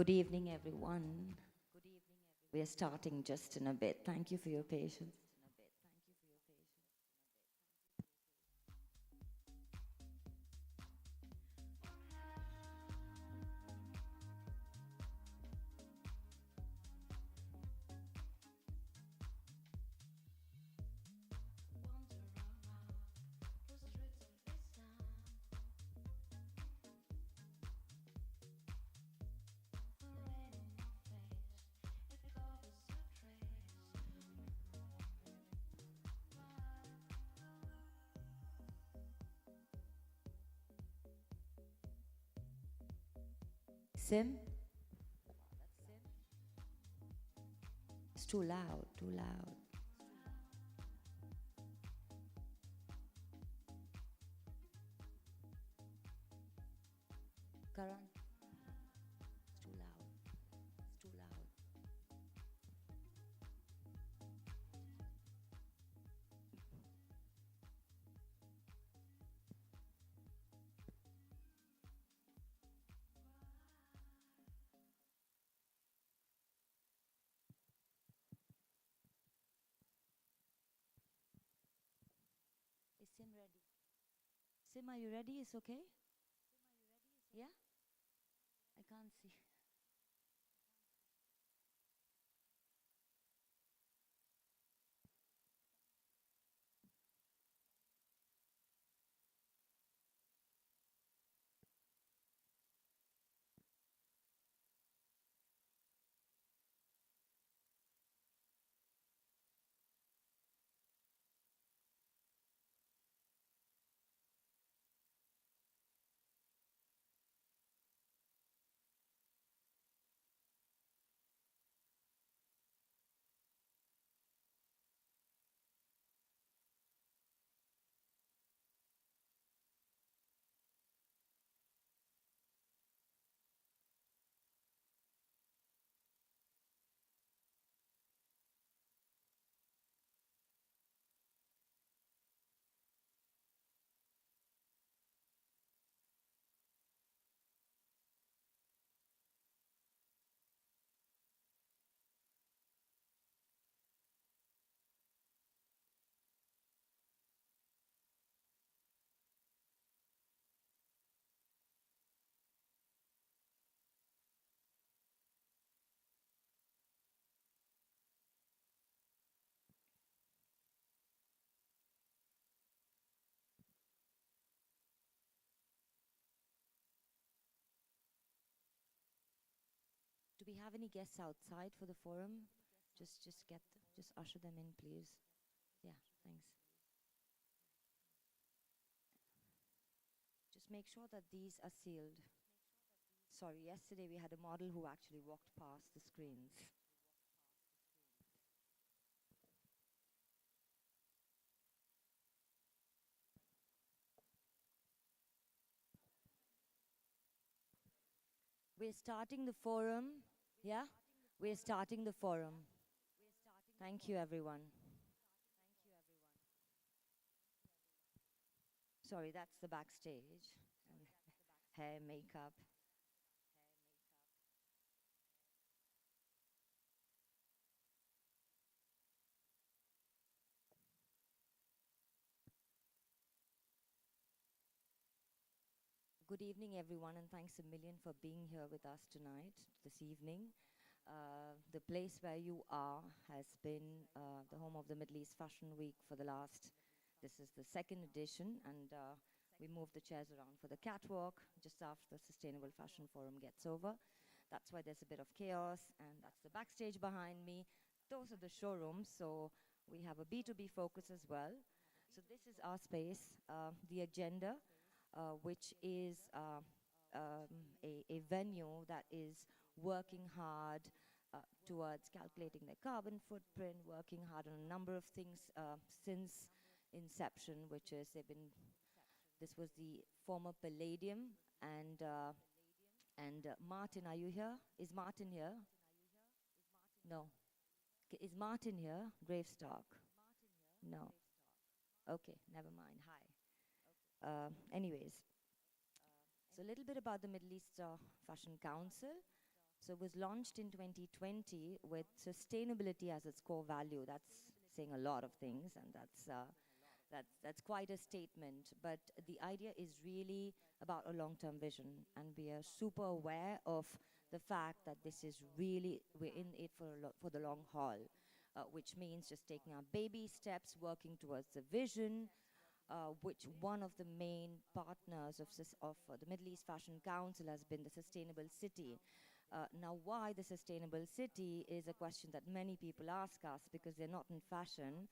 Good evening, everyone. We are starting just in a bit. Thank you for your patience. Sim, it's too loud, too loud. Karan, it's too loud, it's too loud. Is Sim ready? Sim, are you ready? It's okay? Yeah? I can't see. Do we have any guests outside for the forum? Just usher them in, please. Yeah, thanks. Just make sure that these are sealed. Sorry, yesterday we had a model who actually walked past the screens. We're starting the forum. Yeah? We're starting the forum. Thank you, everyone. Sorry, that's the backstage. And hair, makeup. Good evening, everyone, and thanks a million for being here with us tonight, this evening. The place where you are has been the home of the Middle East Fashion Week for the last, this is the second edition, and we move the chairs around for the catwalk just after the Sustainable Fashion Forum gets over. That's why there's a bit of chaos, and that's the backstage behind me. Those are the showrooms, so we have a B2B focus as well. So this is our space, the agenda, which is a venue that is working hard towards calculating their carbon footprint, working hard on a number of things since inception, which is this was the former Palladium, and Martin, are you here? Is Martin here? No. Is Martin here? Gravestock? No. Okay, never mind. Hi. Anyways, so a little bit about the Middle East Fashion Council. So it was launched in 2020 with sustainability as its core value. That's saying a lot of things, and that's quite a statement. But the idea is really about a long-term vision, and we are super aware of the fact that this is really, we're in it for the long haul, which means just taking our baby steps, working towards the vision, which one of the main partners of the Middle East Fashion Council has been the Sustainable City. Now, why the Sustainable City is a question that many people ask us because they're not in fashion.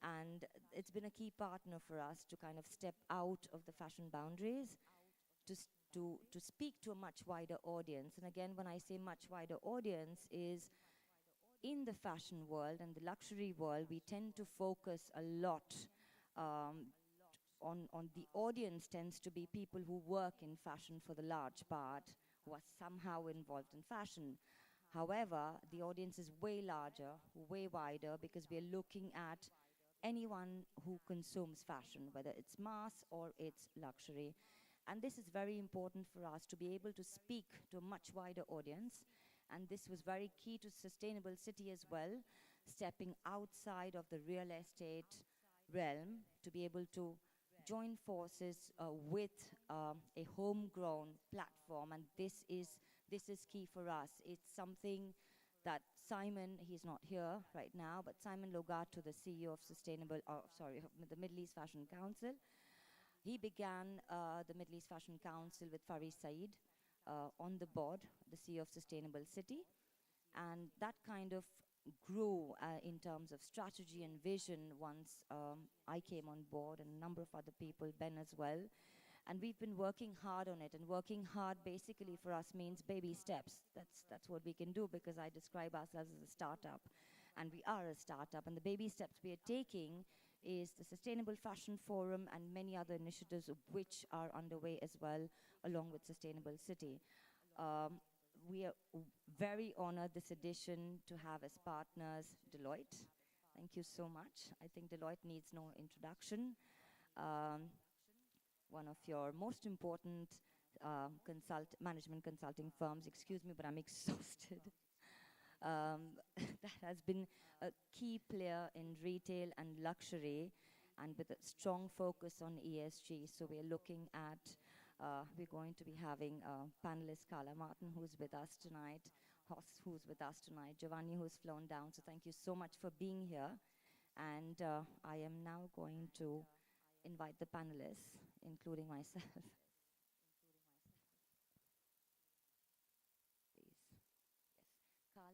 And it's been a key partner for us to kind of step out of the fashion boundaries to speak to a much wider audience. And again, when I say much wider audience is in the fashion world and the luxury world, we tend to focus a lot on the audience tends to be people who work in fashion for the large part, who are somehow involved in fashion. However, the audience is way larger, way wider, because we're looking at anyone who consumes fashion, whether it's mass or it's luxury. And this is very important for us to be able to speak to a much wider audience. And this was very key to Sustainable City as well, stepping outside of the real estate realm to be able to join forces with a homegrown platform. And this is key for us. It's something that Simon, he's not here right now, but Simon Logato, the CEO of the Middle East Fashion Council, he began the Middle East Fashion Council with Faris Saeed on the board, the CEO of Sustainable City. And that kind of grew in terms of strategy and vision once I came on board, and a number of other people, Ben as well. And we've been working hard on it, and working hard basically for us means baby steps. That's what we can do, because I describe ourselves as a startup, and we are a startup. And the baby steps we are taking is the Sustainable Fashion Forum and many other initiatives which are underway as well, along with Sustainable City. We are very honored this edition to have as partners Deloitte. Thank you so much. I think Deloitte needs no introduction. One of your most important management consulting firms. Excuse me, but I'm exhausted. That has been a key player in retail and luxury, and with a strong focus on ESG. So we're looking at, we're going to be having panelist Carla Martin, who's with us tonight, Hoss, who's with us tonight, Giovanni, who's flown down. So thank you so much for being here. And I am now going to invite the panelists, including myself. Please. Yes. Carla?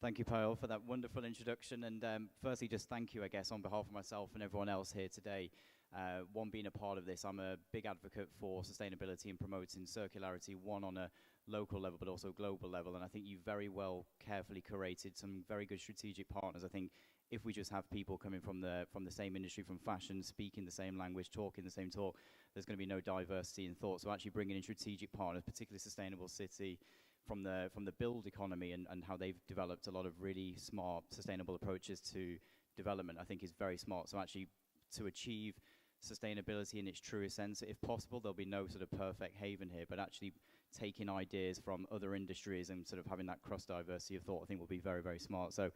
Thank you, Payal, for that wonderful introduction. And firstly, just thank you, I guess, on behalf of myself and everyone else here today. One, being a part of this, I'm a big advocate for sustainability and promoting circularity, one on a local level, but also global level. And I think you've very well carefully curated some very good strategic partners. I think if we just have people coming from the same industry, from fashion, speaking the same language, talking the same talk, there's going to be no diversity in thought. So actually bringing in strategic partners, particularly Sustainable City, from the build economy and how they've developed a lot of really smart, sustainable approaches to development, I think is very smart. So actually, to achieve sustainability in its truest sense, if possible, there'll be no sort of perfect haven here, but actually taking ideas from other industries and sort of having that cross-diversity of thought, I think will be very, very smart. So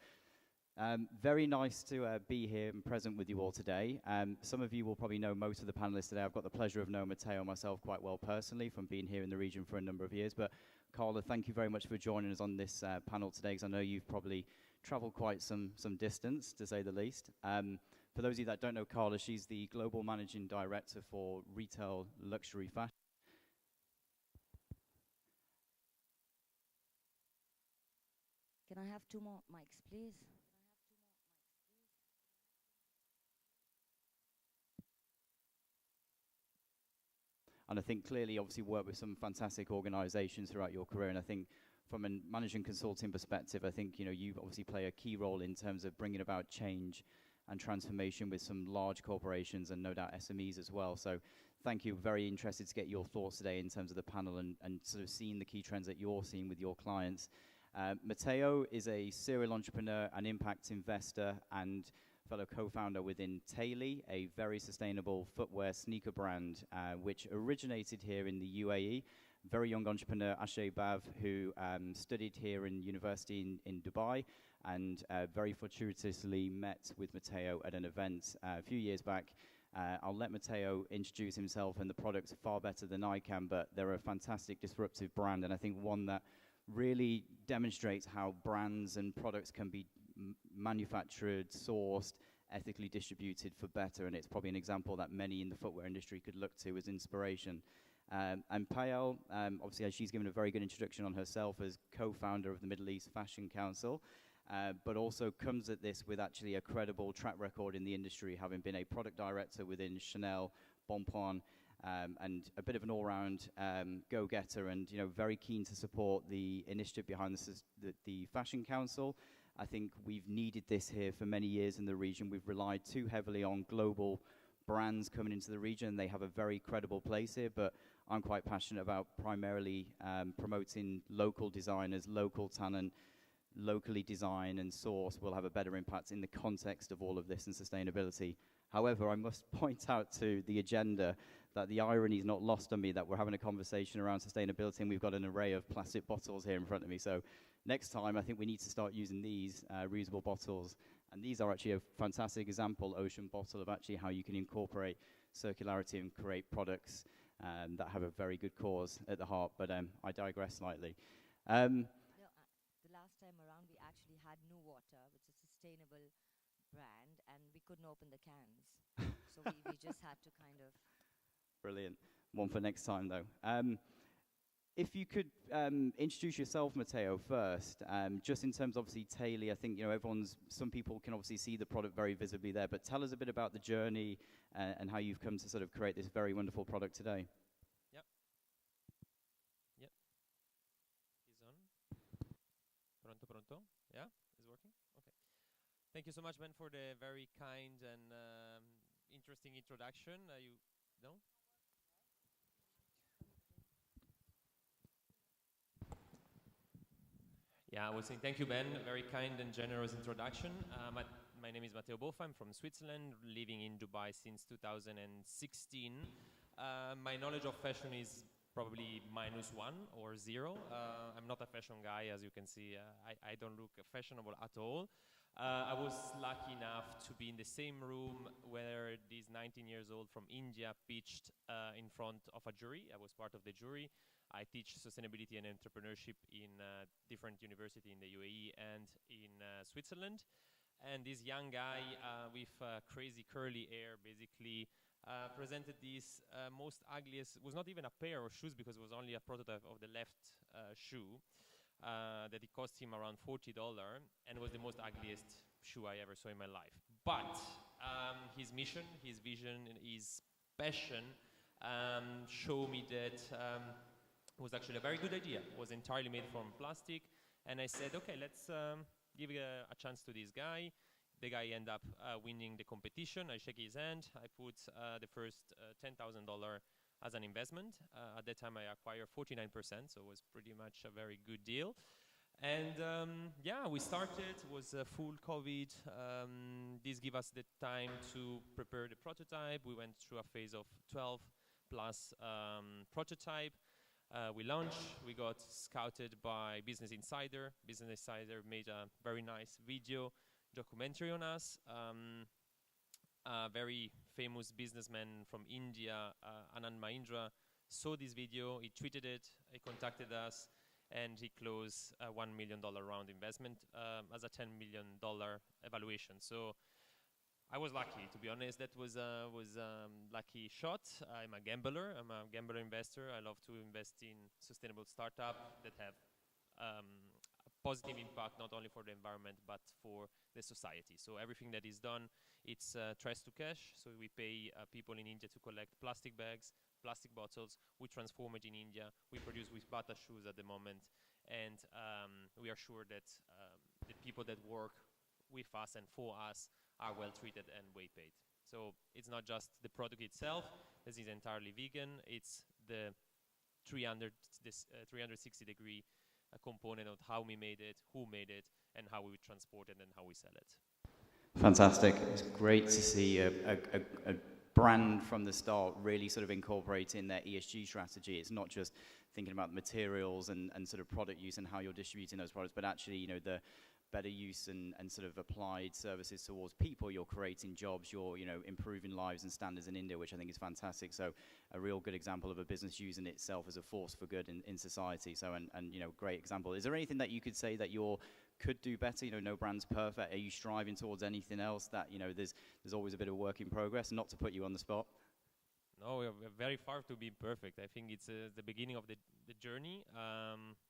very nice to be here and present with you all today. Some of you will probably know most of the panelists today. I've got the pleasure of knowing Matteo myself quite well personally from being here in the region for a number of years. But Carla, thank you very much for joining us on this panel today, because I know you've probably traveled quite some distance, to say the least. For those of you that don't know Carla, she's the Global Managing Director for Retail Luxury Fashion. Can I have 2 more mics, please? And I think clearly, obviously, worked with some fantastic organizations throughout your career. And I think from a management consulting perspective, I think, you know, you obviously play a key role in terms of bringing about change and transformation with some large corporations and no doubt SMEs as well. So thank you. Very interested to get your thoughts today in terms of the panel and sort of seeing the key trends that you're seeing with your clients. Matteo is a serial entrepreneur, an impact investor, and fellow co-founder within Taily, a very sustainable footwear sneaker brand, which originated here in the UAE. Very young entrepreneur, Ashay Bav, who studied here in university in Dubai, and very fortuitously met with Matteo at an event a few years back. I'll let Matteo introduce himself, and the products are far better than I can, but they're a fantastic disruptive brand, and I think one that really demonstrates how brands and products can be manufactured, sourced, ethically distributed for better, and it's probably an example that many in the footwear industry could look to as inspiration. And Payal, obviously, she's given a very good introduction on herself as co-founder of the Middle East Fashion Council, but also comes at this with actually a credible track record in the industry, having been a product director within Chanel, Bonpon, and a bit of an all-round go-getter, and very keen to support the initiative behind the Fashion Council. I think we've needed this here for many years in the region. We've relied too heavily on global brands coming into the region. They have a very credible place here, but I'm quite passionate about primarily promoting local designers, local talent, locally design and source will have a better impact in the context of all of this and sustainability. However, I must point out to the agenda that the irony is not lost on me that we're having a conversation around sustainability and we've got an array of plastic bottles here in front of me. So next time, I think we need to start using these reusable bottles. And these are actually a fantastic example, Ocean Bottle, of actually how you can incorporate circularity and create products that have a very good cause at the heart. But I digress slightly. The last time around, we actually had Nu Water, which is a sustainable brand, and we couldn't open the cans. So we just had to kind of... Brilliant. One for next time, though. If you could introduce yourself, Matteo, first, just in terms of obviously Taily, I think some people can obviously see the product very visibly there, but tell us a bit about the journey and how you've come to sort of create this very wonderful product today. Yep. Is on. Pronto? Yeah, is working? Okay. Thank you so much, Ben, for the very kind and interesting introduction. You know? Yeah, I was saying thank you, Ben. A very kind and generous introduction. My name is Matteo Boffa. I'm from Switzerland, living in Dubai since 2016. My knowledge of fashion is probably -1 or 0. I'm not a fashion guy, as you can see. I don't look fashionable at all. I was lucky enough to be in the same room where this 19 years old from India pitched in front of a jury. I was part of the jury. I teach sustainability and entrepreneurship in different universities in the UAE and in Switzerland. And this young guy with crazy curly hair basically presented this most ugliest, was not even a pair of shoes because it was only a prototype of the left shoe that it cost him around $40 and was the most ugliest shoe I ever saw in my life. But his mission, his vision, and his passion showed me that it was actually a very good idea. It was entirely made from plastic. And I said, okay, let's give a chance to this guy. The guy ended up winning the competition. I shake his hand. I put the first $10,000 as an investment. At that time, I acquired 49%, so it was pretty much a very good deal. And yeah, we started. It was full COVID. This gave us the time to prepare the prototype. We went through a phase of 12 plus prototype. We launched, we got scouted by Business Insider. Business Insider made a very nice video documentary on us. A very famous businessman from India, Anand Mahindra, saw this video, he tweeted it, he contacted us, and he closed a $1 million round investment as a $10 million evaluation. So I was lucky, to be honest. That was lucky shot. I'm a gambler. I'm a gambler investor. I love to invest in sustainable startups that have a positive impact not only for the environment but for the society. So everything that is done, it's trace to cash. So we pay people in India to collect plastic bags, plastic bottles. We transform it in India. We produce with Bata shoes at the moment, and we are sure that the people that work with us and for us are well treated and well paid. So it's not just the product itself. This is entirely vegan. It's the 360-degree component of how we made it, who made it, and how we transport it and how we sell it. Fantastic. It's great to see a brand from the start really sort of incorporating their ESG strategy. It's not just thinking about materials and sort of product use and how you're distributing those products, but actually, you know, the better use and sort of applied services towards people. You're creating jobs, you're, you know, improving lives and standards in India, which I think is fantastic. So a real good example of a business using itself as a force for good in society. So, and you know, great example. Is there anything that you could say that you're could do better? You know, no brand's perfect. Are you striving towards anything else that, you know, there's always a bit of work in progress, not to put you on the spot? No, we're very far to be perfect. I think it's the beginning of the journey.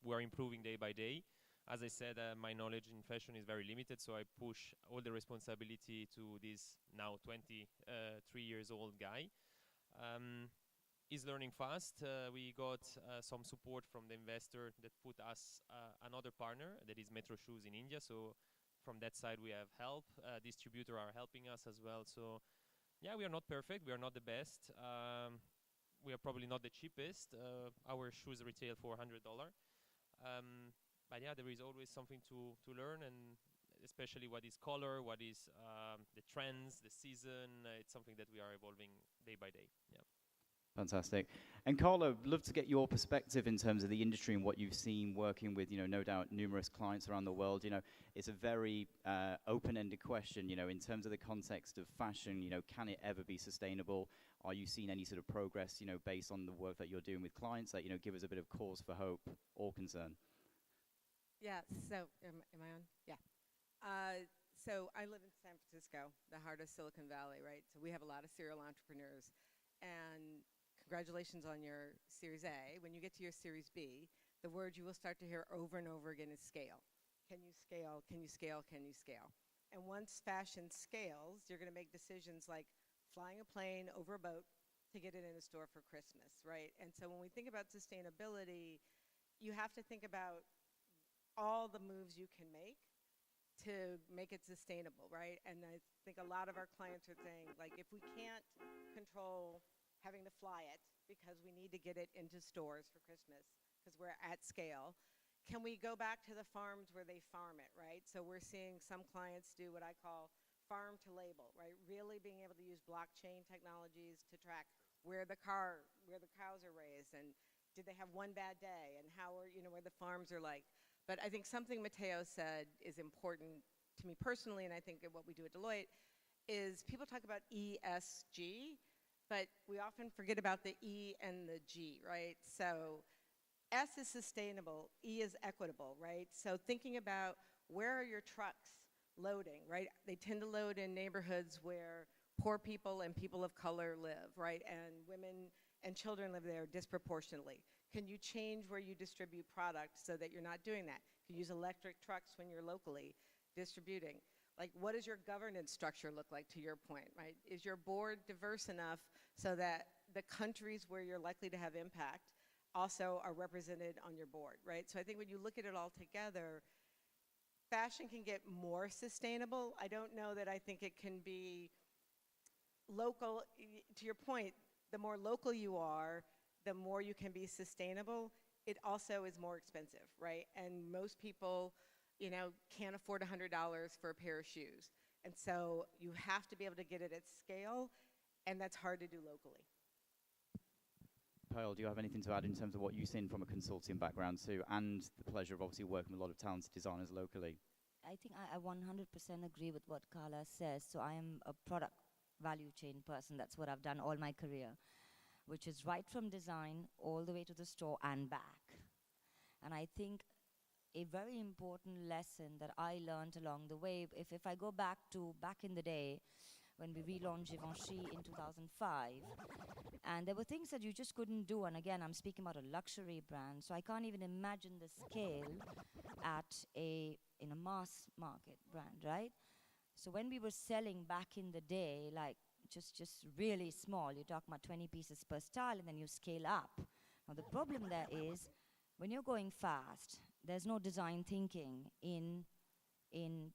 We're improving day by day. As I said, my knowledge in fashion is very limited, so I push all the responsibility to this now 23 years old guy. He's learning fast. We got some support from the investor that put us another partner, that is Metro Shoes in India. So from that side, we have help. Distributor are helping us as well. So yeah, we are not perfect. We are not the best. We are probably not the cheapest. Our shoes retail for $100. But yeah, there is always something to learn, and especially what is color, what is the trends, the season. It's something that we are evolving day by day. Yeah. Fantastic. And Carlo, love to get your perspective in terms of the industry and what you've seen working with, you know, no doubt numerous clients around the world. You know, it's a very open-ended question, you know, in terms of the context of fashion, you know, can it ever be sustainable? Are you seeing any sort of progress, you know, based on the work that you're doing with clients that, you know, give us a bit of cause for hope or concern? Yeah, so am I on? Yeah. So I live in San Francisco, the heart of Silicon Valley, right? So we have a lot of serial entrepreneurs. And congratulations on your Series A. When you get to your Series B, the word you will start to hear over and over again is scale. Can you scale? Can you scale? Can you scale? And once fashion scales, you're going to make decisions like flying a plane over a boat to get it in a store for Christmas, right? And so when we think about sustainability, you have to think about all the moves you can make to make it sustainable, right? And I think a lot of our clients are saying, like, if we can't control having to fly it because we need to get it into stores for Christmas because we're at scale, can we go back to the farms where they farm it, right? So we're seeing some clients do what I call farm to label, right? Really being able to use blockchain technologies to track where the cows are raised, and did they have one bad day, and how are, you know, where the farms are like. But I think something Matteo said is important to me personally, and I think what we do at Deloitte is people talk about ESG, but we often forget about the E and the G, right? So S is sustainable, E is equitable, right? So thinking about where are your trucks loading, right? They tend to load in neighborhoods where poor people and people of color live, right? And women and children live there disproportionately. Can you change where you distribute product so that you're not doing that? Can you use electric trucks when you're locally distributing? Like, what does your governance structure look like, to your point, right? Is your board diverse enough so that the countries where you're likely to have impact also are represented on your board, right? So I think when you look at it all together, fashion can get more sustainable. I don't know that I think it can be local. To your point, the more local you are, the more you can be sustainable. It also is more expensive, right? And most people, you know, can't afford $100 for a pair of shoes. And so you have to be able to get it at scale, and that's hard to do locally. Pearl, do you have anything to add in terms of what you've seen from a consulting background too, and the pleasure of obviously working with a lot of talented designers locally? I think I 100% agree with what Carla says. So I am a product value chain person. That's what I've done all my career, which is right from design all the way to the store and back. And I think a very important lesson that I learned along the way, if I go back in the day when we relaunched Givenchy in 2005, and there were things that you just couldn't do. And again, I'm speaking about a luxury brand, so I can't even imagine the scale in a mass market brand, right? So when we were selling back in the day, like just really small, you're talking about 20 pieces per style, and then you scale up. Now the problem there is, when you're going fast, there's no design thinking in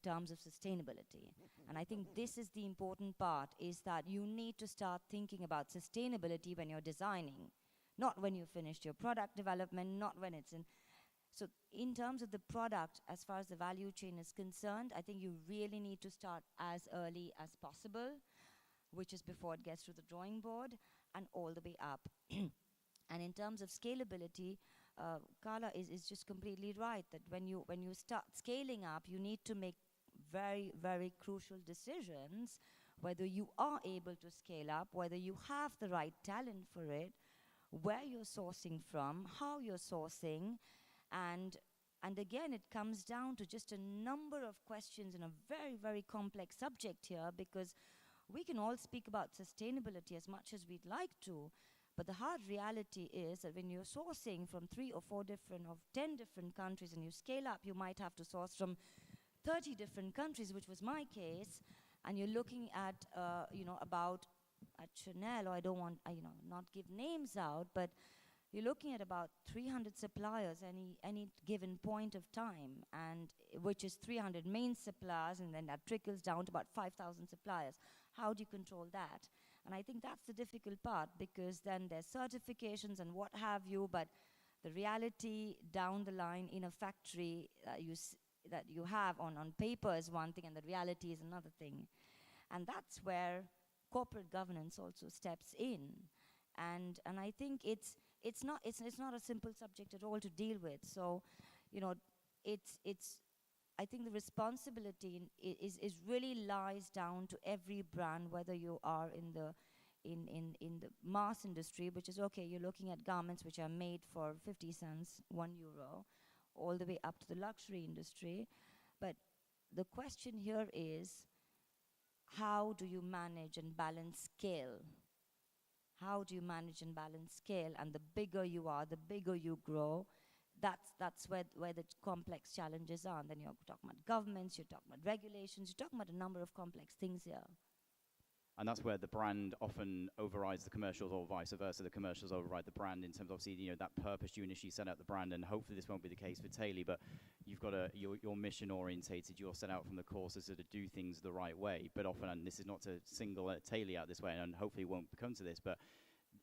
terms of sustainability. And I think this is the important part, is that you need to start thinking about sustainability when you're designing, not when you finished your product development, not when it's in. So in terms of the product, as far as the value chain is concerned, I think you really need to start as early as possible, which is before it gets to the drawing board and all the way up. And in terms of scalability, Carla is just completely right that when you start scaling up, you need to make very, very crucial decisions, whether you are able to scale up, whether you have the right talent for it, where you're sourcing from, how you're sourcing, and again, it comes down to just a number of questions in a very, very complex subject here, because we can all speak about sustainability as much as we'd like to, but the hard reality is that when you're sourcing from 3 or 4 different or 10 different countries and you scale up, you might have to source from 30 different countries, which was my case, and you're looking at, about at Chanel, or I don't want, not give names out, but you're looking at about 300 suppliers any given point of time, and which is 300 main suppliers, and then that trickles down to about 5,000 suppliers. How do you control that? And I think that's the difficult part, because then there's certifications and what have you, but the reality down the line in a factory that you have on paper is one thing, and the reality is another thing. And that's where corporate governance also steps in. And I think it's not a simple subject at all to deal with. So, I think the responsibility is really lies down to every brand, whether you are in the mass industry, which is okay, you're looking at garments which are made for 50 cents, €1, all the way up to the luxury industry. But the question here is, how do you manage and balance scale? How do you manage and balance scale? And the bigger you are, the bigger you grow. That's where the complex challenges are. And then you're talking about governments, you're talking about regulations, you're talking about a number of complex things here. And that's where the brand often overrides the commercials, or vice versa. The commercials override the brand in terms of, obviously, that purpose you initially set out the brand, and hopefully this won't be the case for Tailey, but you've got you're mission orientated, you're set out from the courses to do things the right way. But often, and this is not to single Tailey out this way, and hopefully it won't come to this, but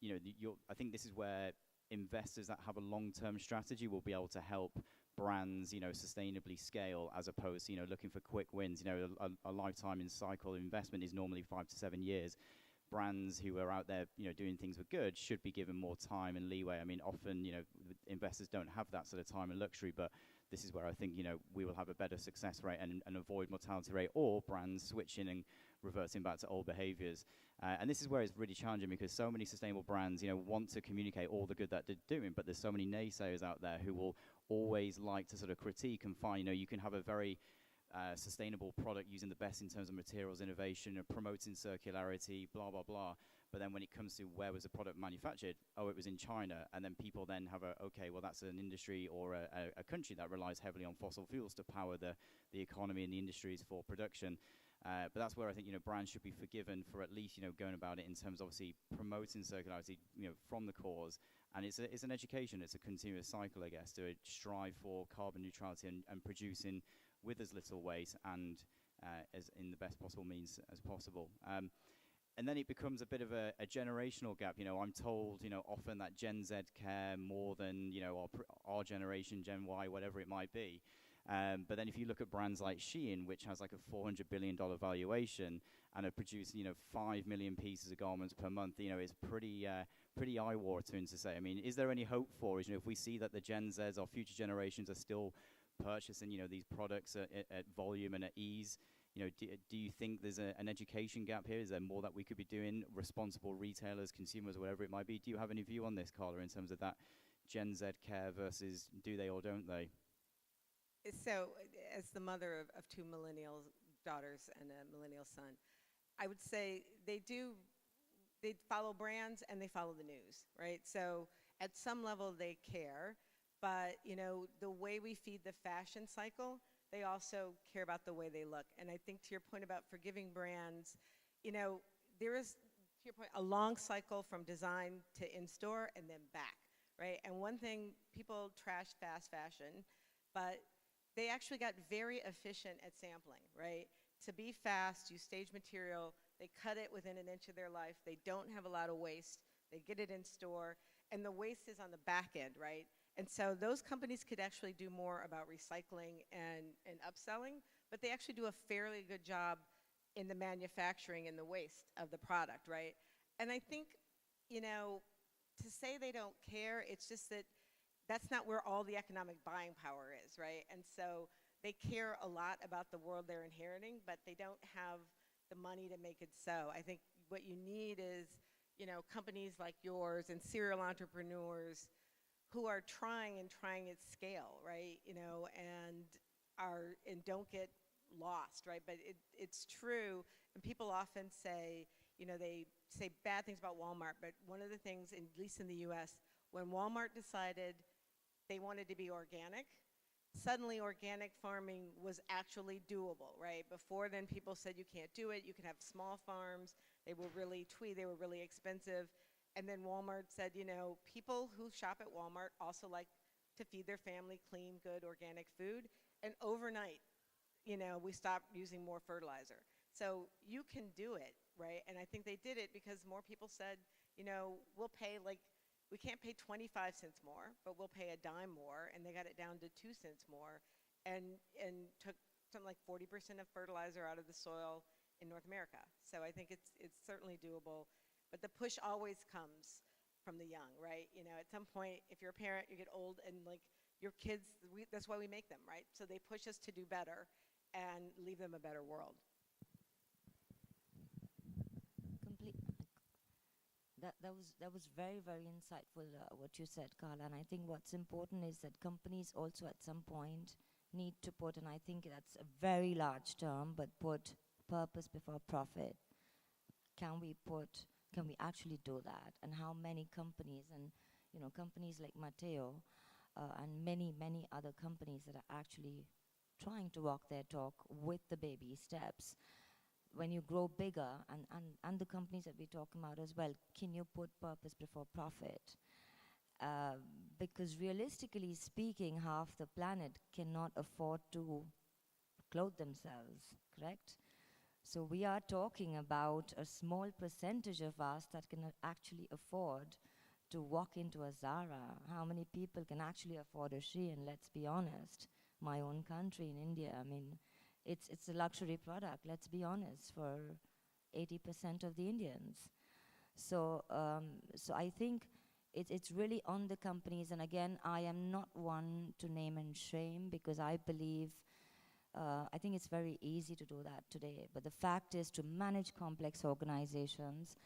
I think this is where investors that have a long-term strategy will be able to help brands, sustainably scale, as opposed to, looking for quick wins. A lifetime in cycle investment is normally 5 to 7 years. Brands who are out there, doing things for good should be given more time and leeway. I mean, often, investors don't have that sort of time and luxury, but this is where I think, we will have a better success rate and avoid mortality rate, or brands switching and reverting back to old behaviors. And this is where it's really challenging, because so many sustainable brands, want to communicate all the good that they're doing, but there's so many naysayers out there who will always like to sort of critique and find, you can have a very sustainable product using the best in terms of materials innovation and promoting circularity, blah, blah, blah. But then when it comes to where was the product manufactured, oh, it was in China. And then people then have okay, well, that's an industry or a country that relies heavily on fossil fuels to power the economy and the industries for production. But that's where I think, brands should be forgiven for at least, going about it in terms of obviously promoting circularity, from the cause. And it's an education, it's a continuous cycle, I guess, to strive for carbon neutrality and producing with as little waste and as in the best possible means as possible. And then it becomes a bit of a generational gap. I'm told, often that Gen Z care more than, our generation, Gen Y, whatever it might be. But then if you look at brands like Shein, which has like a $400 billion valuation and are producing, 5 million pieces of garments per month, it's pretty eye-watering to say. I mean, is there any hope for us? If we see that the Gen Zs or future generations are still purchasing, these products at volume and at ease, do you think there's an education gap here? Is there more that we could be doing? Responsible retailers, consumers, whatever it might be. Do you have any view on this, Carla, in terms of that Gen Z care versus do they or don't they? So, as the mother of 2 millennial daughters and a millennial son, I would say they follow brands and they follow the news, right? So at some level they care, but the way we feed the fashion cycle, they also care about the way they look. And I think to your point about forgiving brands, there is, to your point, a long cycle from design to in-store and then back, right? And one thing, people trash fast fashion, but they actually got very efficient at sampling, right? To be fast, you stage material, they cut it within an inch of their life, they don't have a lot of waste, they get it in store, and the waste is on the back end, right? And so those companies could actually do more about recycling and upselling, but they actually do a fairly good job in the manufacturing and the waste of the product, right? And I think, you know, to say they don't care, it's just that that's not where all the economic buying power is, right? And so they care a lot about the world they're inheriting, but they don't have the money to make it so. I think what you need is, you know, companies like yours and serial entrepreneurs who are trying at scale, right? You know, and don't get lost, right? But it's true, and people often say, you know, they say bad things about Walmart, but one of the things, at least in the U.S., when Walmart decided they wanted to be organic, suddenly organic farming was actually doable, right? Before then, people said you can't do it. You can have small farms. They were really they were really expensive. And then Walmart said, you know, people who shop at Walmart also like to feed their family clean, good, organic food. And overnight, you know, we stopped using more fertilizer. So you can do it, right? And I think they did it because more people said, you know, we'll pay like, we can't pay 25 cents more, but we'll pay a dime more, and they got it down to 2 cents more, and took something like 40% of fertilizer out of the soil in North America. So I think it's certainly doable, but the push always comes from the young, right? You know, at some point, if you're a parent, you get old, and like your kids, that's why we make them, right? So they push us to do better and leave them a better world. Complete. That was very, very insightful, what you said, Carla. And I think what's important is that companies also at some point need to put, and I think that's a very large term, but put purpose before profit. Can we actually do that? And how many companies, and you know, companies like Mateo, and many, many other companies that are actually trying to walk their talk with the baby steps. When you grow bigger, and the companies that we're talking about as well, can you put purpose before profit? Uh, because realistically speaking, half the planet cannot afford to clothe themselves, correct? So we are talking about a small percentage of us that can actually afford to walk into a Zara. How many people can actually afford a Shein? Let's be honest. My own country in India, I mean, it's a luxury product, let's be honest, for 80% of the Indians. So I think it's really on the companies. And again, I am not one to name and shame, because I believe, I think it's very easy to do that today. But the fact is, to manage complex organizations,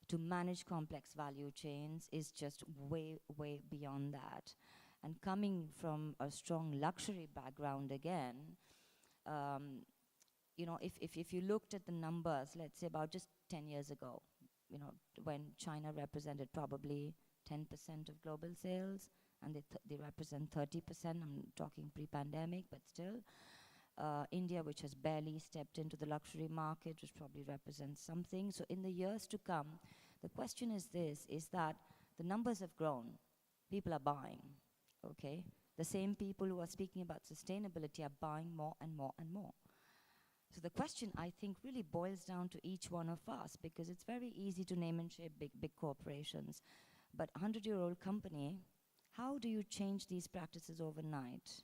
to manage complex value chains is just way, way beyond that. And coming from a strong luxury background again, you know, if you looked at the numbers, let's say about just 10 years ago, you know, when China represented probably 10% of global sales, and they represent 30%, I'm talking pre-pandemic, but still. India, which has barely stepped into the luxury market, which probably represents something. So in the years to come, the question is this, is that the numbers have grown. People are buying, okay? The same people who are speaking about sustainability are buying more and more and more. So the question, I think, really boils down to each one of us, because it's very easy to name and shame big corporations. But a 100-year-old company, how do you change these practices overnight?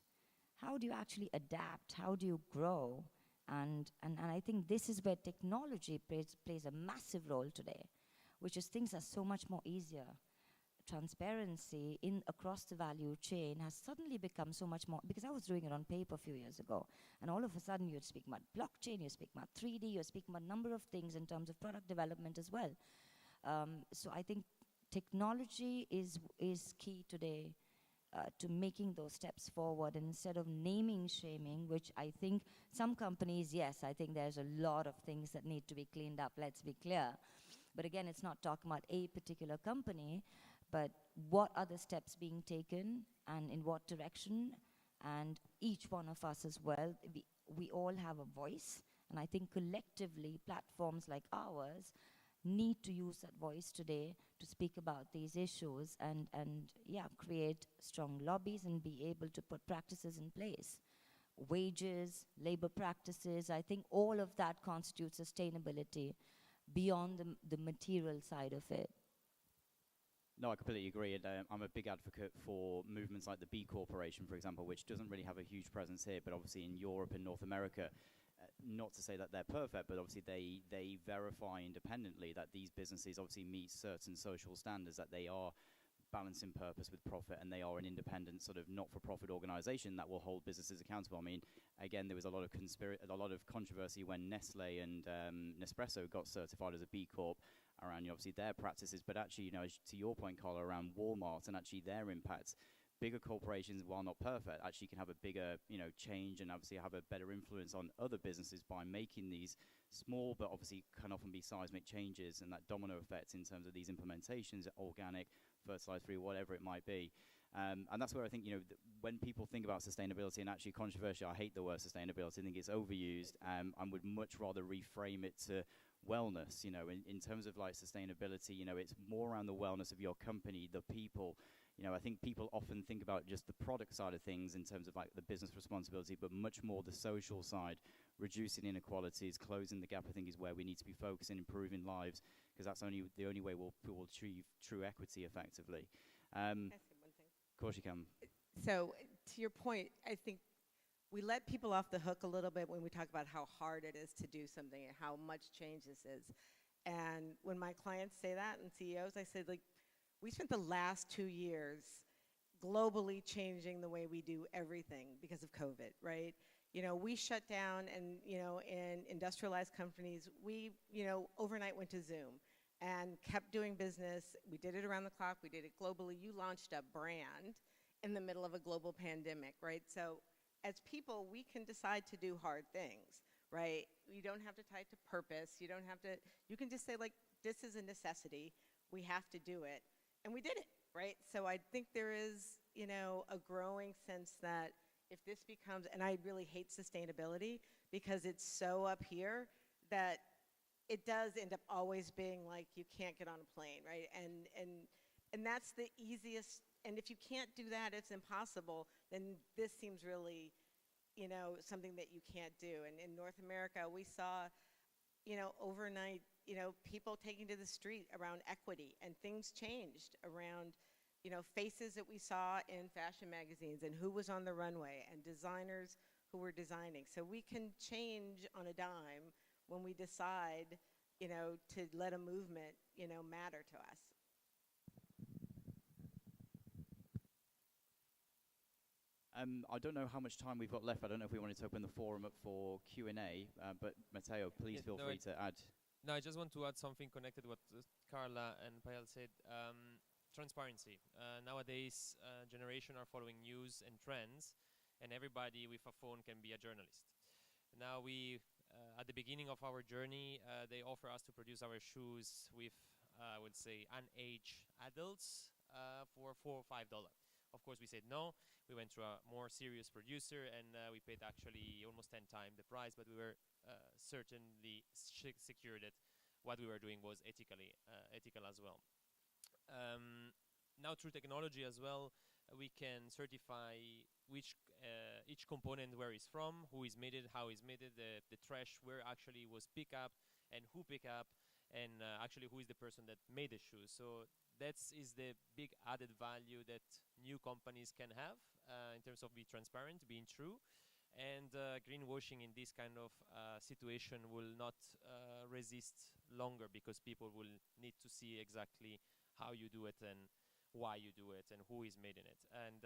How do you actually adapt? How do you grow? And I think this is where technology plays a massive role today, which is things are so much more easier. Transparency across the value chain has suddenly become so much more, because I was doing it on paper a few years ago, and all of a sudden you'd speak about blockchain, you speak about 3D, you're speaking about a number of things in terms of product development as well. So I think technology is key today to making those steps forward. And instead of naming shaming, which I think some companies, yes, I think there's a lot of things that need to be cleaned up, let's be clear. But again, it's not talking about a particular company, but what are the steps being taken and in what direction, and each one of us as well. We all have a voice, and I think collectively platforms like ours need to use that voice today to speak about these issues and yeah, create strong lobbies and be able to put practices in place. Wages, labor practices, I think all of that constitutes sustainability beyond the material side of it. No, I completely agree. And I'm a big advocate for movements like the B Corporation, for example, which doesn't really have a huge presence here, but obviously in Europe and North America, not to say that they're perfect, but obviously they verify independently that these businesses obviously meet certain social standards, that they are balancing purpose with profit, and they are an independent sort of not-for-profit organization that will hold businesses accountable. I mean, again, there was a lot of controversy when Nestle and Nespresso got certified as a B Corp around, obviously their practices, but actually, to your point, Carla, around Walmart and actually their impacts. Bigger corporations, while not perfect, actually can have a bigger, change, and obviously have a better influence on other businesses by making these small, but obviously can often be seismic changes, and that domino effect in terms of these implementations, organic, fertilizer-free, whatever it might be. And that's where I think, when people think about sustainability, and actually controversial, I hate the word sustainability, I think it's overused, I would much rather reframe it to wellness, in terms of like sustainability, it's more around the wellness of your company, the people. I think people often think about just the product side of things in terms of like the business responsibility, but much more the social side, reducing inequalities, closing the gap, I think is where we need to be focusing, improving lives, because that's the only way we'll achieve true equity effectively. Can I say one thing? Of course you can. So to your point, I think we let people off the hook a little bit when we talk about how hard it is to do something and how much change this is. And when my clients say that, and CEOs, I say, like, we spent the last 2 years globally changing the way we do everything because of COVID, right? We shut down, and, in industrialized companies, we, overnight went to Zoom and kept doing business. We did it around the clock. We did it globally. You launched a brand in the middle of a global pandemic, right? So as people, we can decide to do hard things, right? You don't have to tie it to purpose. You can just say, like, this is a necessity. We have to do it. And we did it, right? So I think there is, a growing sense that if this becomes, and I really hate sustainability because it's so up here that it does end up always being like you can't get on a plane, right? And that's the easiest, and if you can't do that, it's impossible, then this seems really, something that you can't do. And in North America, we saw, overnight, people taking to the street around equity, and things changed around, faces that we saw in fashion magazines, and who was on the runway, and designers who were designing. So we can change on a dime when we decide, to let a movement, matter to us. I don't know how much time we've got left. I don't know if we wanted to open the forum up for Q&A, but Matteo, please feel free to add. No, I just want to add something connected to what Carla and Payal said. Transparency. Nowadays, generation are following news and trends, and everybody with a phone can be a journalist. Now at the beginning of our journey, they offer us to produce our shoes with, I would say, unaged adults for $4 or $5. Of course, we said no. We went to a more serious producer, and we paid actually almost 10 times the price, but we were certainly secure that what we were doing was ethical as well. Now through technology as well, we can certify each component, where it's from, who is made it, how is made it, the trash, where actually was picked up, and who picked up, and actually who is the person that made the shoe. So that is the big added value that new companies can have in terms of being transparent, being true. And greenwashing in this kind of situation will not resist longer, because people will need to see exactly how you do it and why you do it and who is made in it. And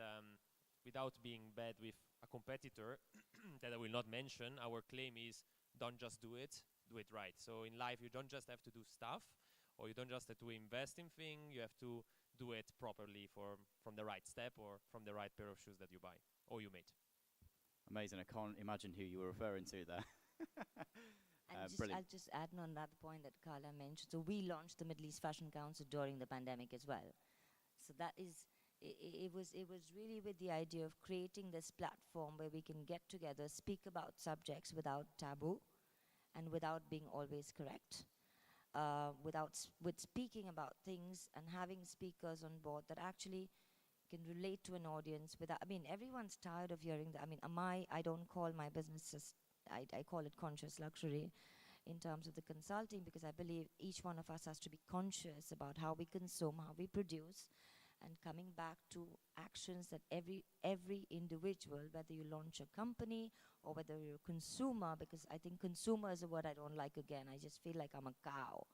without being bad with a competitor that I will not mention, our claim is don't just do it right. So in life, you don't just have to do stuff, or you don't just have to invest in things, you have to do it properly from the right step or from the right pair of shoes that you buy or you made. Amazing. I can't imagine who you were referring to there. I'll just add on that point that Carla mentioned. So we launched the Middle East Fashion Council during the pandemic as well. So that is, it was really with the idea of creating this platform where we can get together, speak about subjects without taboo and without being always correct. With speaking about things and having speakers on board that actually can relate to an audience without, everyone's tired of hearing that. I don't call my business I call it conscious luxury. in terms of the consulting, because I believe each one of us has to be conscious about how we consume, how we produce, and coming back to actions that every individual, whether you launch a company or whether you're a consumer, because I think consumer is a word I don't like again. I just feel like I'm a cow.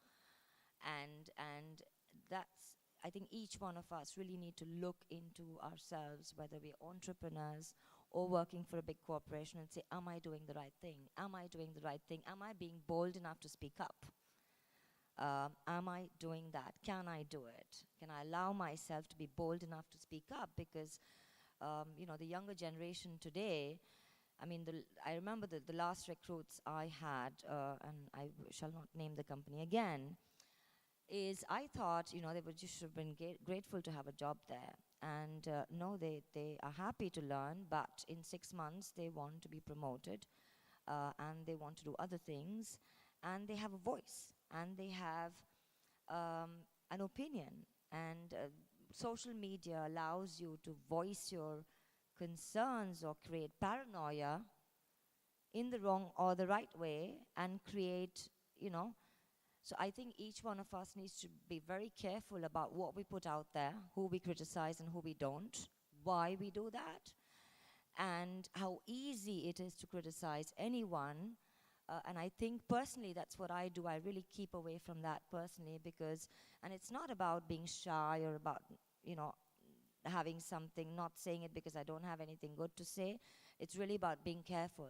And that's, I think each one of us really need to look into ourselves, whether we're entrepreneurs or working for a big corporation, and say, am I doing the right thing? Am I doing the right thing? Am I being bold enough to speak up? Am I doing that? Can I do it? Can I allow myself to be bold enough to speak up? Because, you know, the younger generation today, I mean, I remember the last recruits I had, and I shall not name the company again, is I thought, you know, they would just should have been grateful to have a job there. And no, they are happy to learn, but in 6 months they want to be promoted, and they want to do other things, and they have a voice, and they have an opinion. And social media allows you to voice your concerns or create paranoia in the wrong or the right way and create, you know. So I think each one of us needs to be very careful about what we put out there, who we criticize and who we don't, why we do that, and how easy it is to criticize anyone. And I think personally that's what I do. I really keep away from that personally, because, and it's not about being shy or about, you know, having something, not saying it because I don't have anything good to say. It's really about being careful.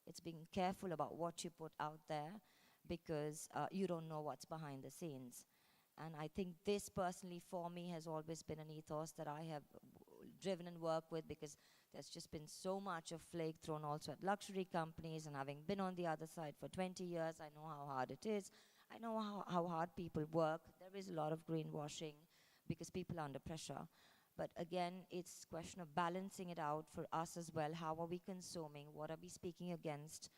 It's being careful about what you put out there, because you don't know what's behind the scenes. And I think this personally for me has always been an ethos that I have driven and worked with, because there's just been so much of flake thrown also at luxury companies, and having been on the other side for 20 years, I know how hard it is. I know how hard people work. There is a lot of greenwashing because people are under pressure. But again, it's a question of balancing it out for us as well. How are we consuming? What are we speaking against?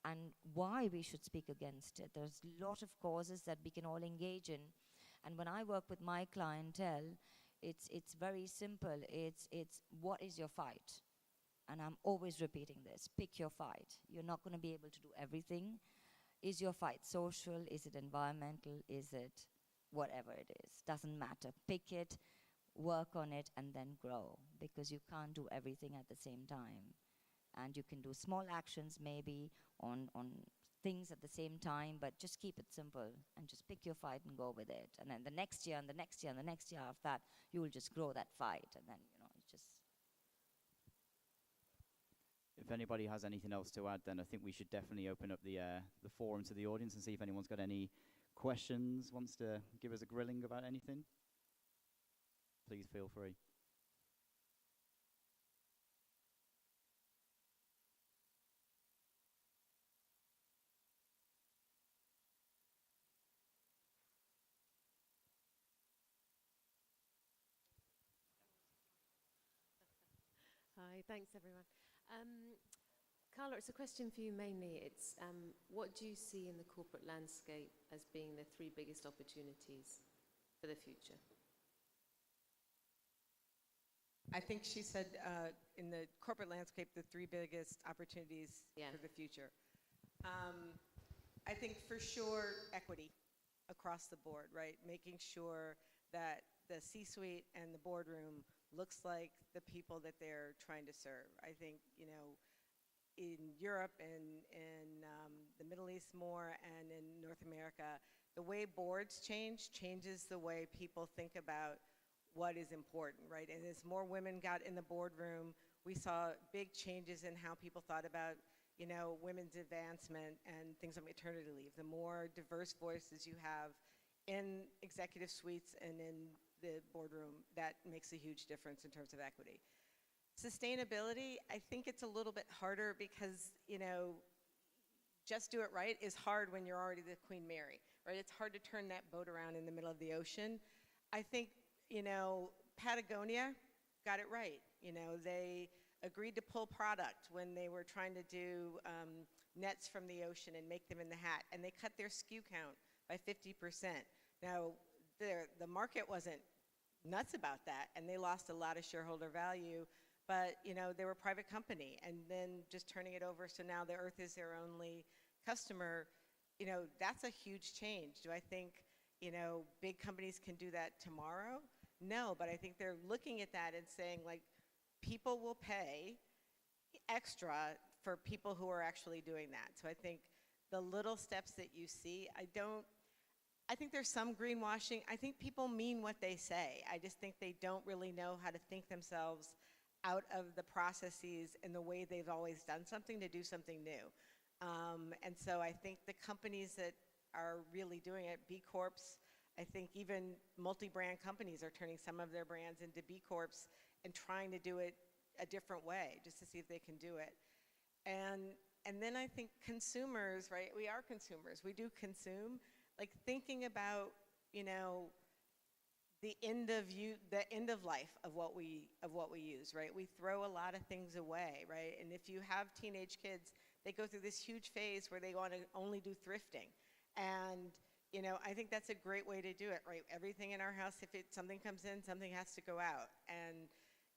And why we should speak against it. There's a lot of causes that we can all engage in. And when I work with my clientele, it's very simple. It's what is your fight? And I'm always repeating this. Pick your fight. You're not going to be able to do everything. Is your fight social? Is it environmental? Is it whatever it is? Doesn't matter. Pick it, work on it, and then grow, because you can't do everything at the same time. And you can do small actions maybe on things at the same time, but just keep it simple and just pick your fight and go with it. And then the next year and the next year and the next year after that, you will just grow that fight. And then, you know, it's just... If anybody has anything else to add, then I think we should definitely open up the forum to the audience and see if anyone's got any questions, wants to give us a grilling about anything. Please feel free. Hi, thanks everyone. Carla, it's a question for you mainly. It's what do you see in the corporate landscape as being the 3 biggest opportunities for the future? I think she said in the corporate landscape, the 3 biggest opportunities for the future. I think for sure equity across the board, right? Making sure that the C-suite and the boardroom looks like the people that they're trying to serve. I think, you know, in Europe and in the Middle East more and in North America, the way boards changes the way people think about what is important, right? And as more women got in the boardroom, we saw big changes in how people thought about, you know, women's advancement and things like maternity leave. The more diverse voices you have in executive suites and in the boardroom, that makes a huge difference in terms of equity. Sustainability, I think it's a little bit harder because, you know, just do it right is hard when you're already the Queen Mary, right? It's hard to turn that boat around in the middle of the ocean. I think, you know, Patagonia got it right. You know, they agreed to pull product when they were trying to do nets from the ocean and make them in the hat, and they cut their SKU count by 50%. Now, the market wasn't nuts about that, and they lost a lot of shareholder value, but, you know, they were a private company, and then just turning it over so now the Earth is their only customer. that's a huge change. Do I think, big companies can do that tomorrow? No, but I think they're looking at that and saying, like, people will pay extra for people who are actually doing that. So I think the little steps that you see, I think there's some greenwashing. I think people mean what they say. I just think they don't really know how to think themselves out of the processes and the way they've always done something to do something new. And so I think the companies that are really doing it, B Corps, I think even multi-brand companies are turning some of their brands into B Corps and trying to do it a different way just to see if they can do it. And then I think consumers, right? We are consumers. We do consume. Like thinking about, the end of life of what we use, right? We throw a lot of things away, right? And if you have teenage kids, they go through this huge phase where they want to only do thrifting. And I think that's a great way to do it, right? Everything in our house, if something comes in, something has to go out. And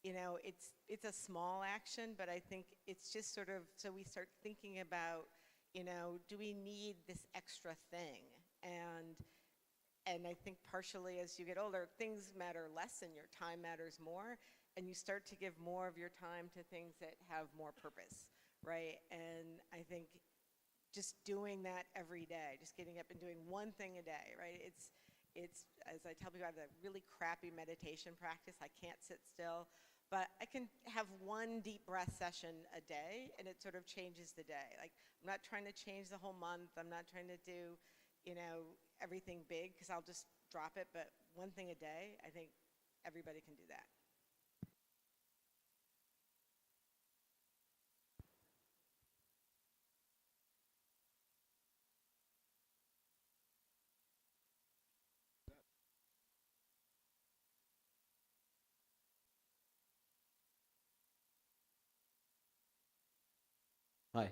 it's a small action, but I think it's just sort of, so we start thinking about, do we need this extra thing? And I think partially as you get older, things matter less and your time matters more, and you start to give more of your time to things that have more purpose, right? And I think just doing that every day, just getting up and doing one thing a day, right? It's as I tell people, I have a really crappy meditation practice. I can't sit still, but I can have one deep breath session a day, and it sort of changes the day. Like, I'm not trying to change the whole month. I'm not trying to do, everything big, because I'll just drop it, but one thing a day, I think everybody can do that. Hi.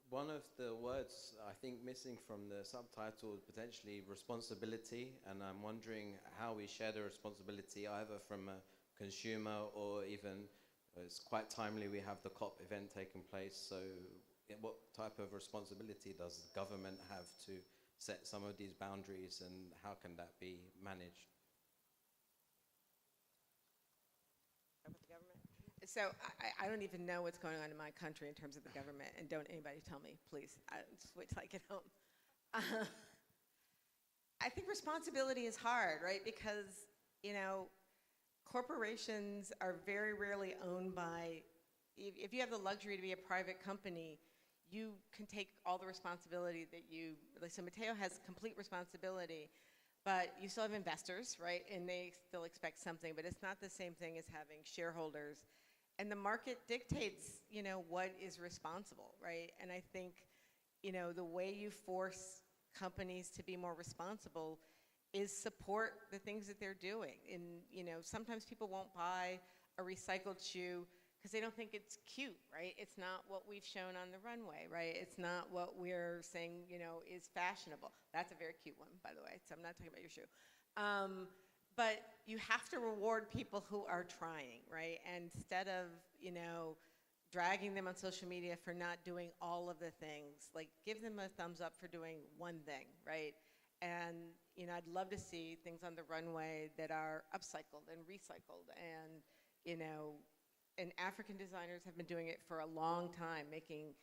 One of the words I think missing from the subtitle is potentially responsibility, and I'm wondering how we share the responsibility either from a consumer or even, it's quite timely we have the COP event taking place, so what type of responsibility does the government have to set some of these boundaries, and how can that be managed? So I don't even know what's going on in my country in terms of the government, and don't anybody tell me, please. Just wait till I get home. I think responsibility is hard, right? Because, corporations are very rarely owned by, if you have the luxury to be a private company, you can take all the responsibility that so Matteo has complete responsibility, but you still have investors, right? And they still expect something, but it's not the same thing as having shareholders. And the market dictates, what is responsible, right? And I think, the way you force companies to be more responsible is support the things that they're doing. And, sometimes people won't buy a recycled shoe because they don't think it's cute, right? It's not what we've shown on the runway, right? It's not what we're saying, is fashionable. That's a very cute one, by the way, so I'm not talking about your shoe. But you have to reward people who are trying, right? And instead of, dragging them on social media for not doing all of the things, like give them a thumbs up for doing one thing, right? And, I'd love to see things on the runway that are upcycled and recycled. And, and African designers have been doing it for a long time, making,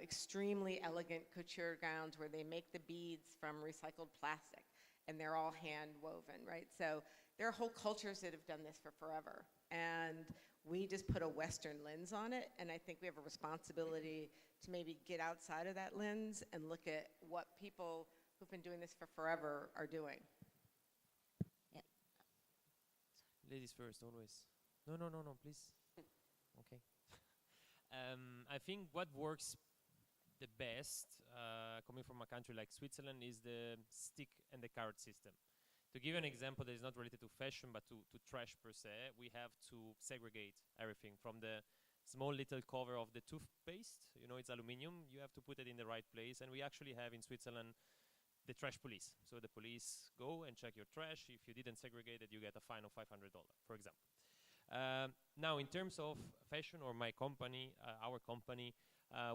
extremely elegant couture gowns where they make the beads from recycled plastic. And they're all hand woven, right? So there are whole cultures that have done this for forever. And we just put a Western lens on it, and I think we have a responsibility to maybe get outside of that lens and look at what people who've been doing this for forever are doing. Yeah. Ladies first, always. No, please. Okay. I think what works the best, coming from a country like Switzerland, is the stick and the carrot system. To give an example that is not related to fashion but to trash per se, we have to segregate everything from the small little cover of the toothpaste. It's aluminium. You have to put it in the right place. And we actually have in Switzerland the trash police. So the police go and check your trash. If you didn't segregate it, you get a fine of $500, for example. Now, in terms of fashion or my company, our company,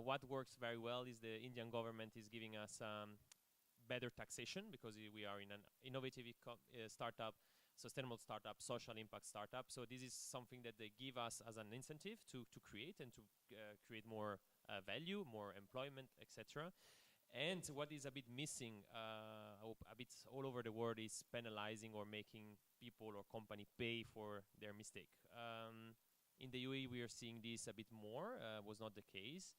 What works very well is the Indian government is giving us better taxation because we are in an innovative startup, sustainable startup, social impact startup. So this is something that they give us as an incentive to create and to create more value, more employment, etc. And what is a bit missing, a bit all over the world, is penalizing or making people or company pay for their mistake. In the UAE, we are seeing this a bit more. Was not the case,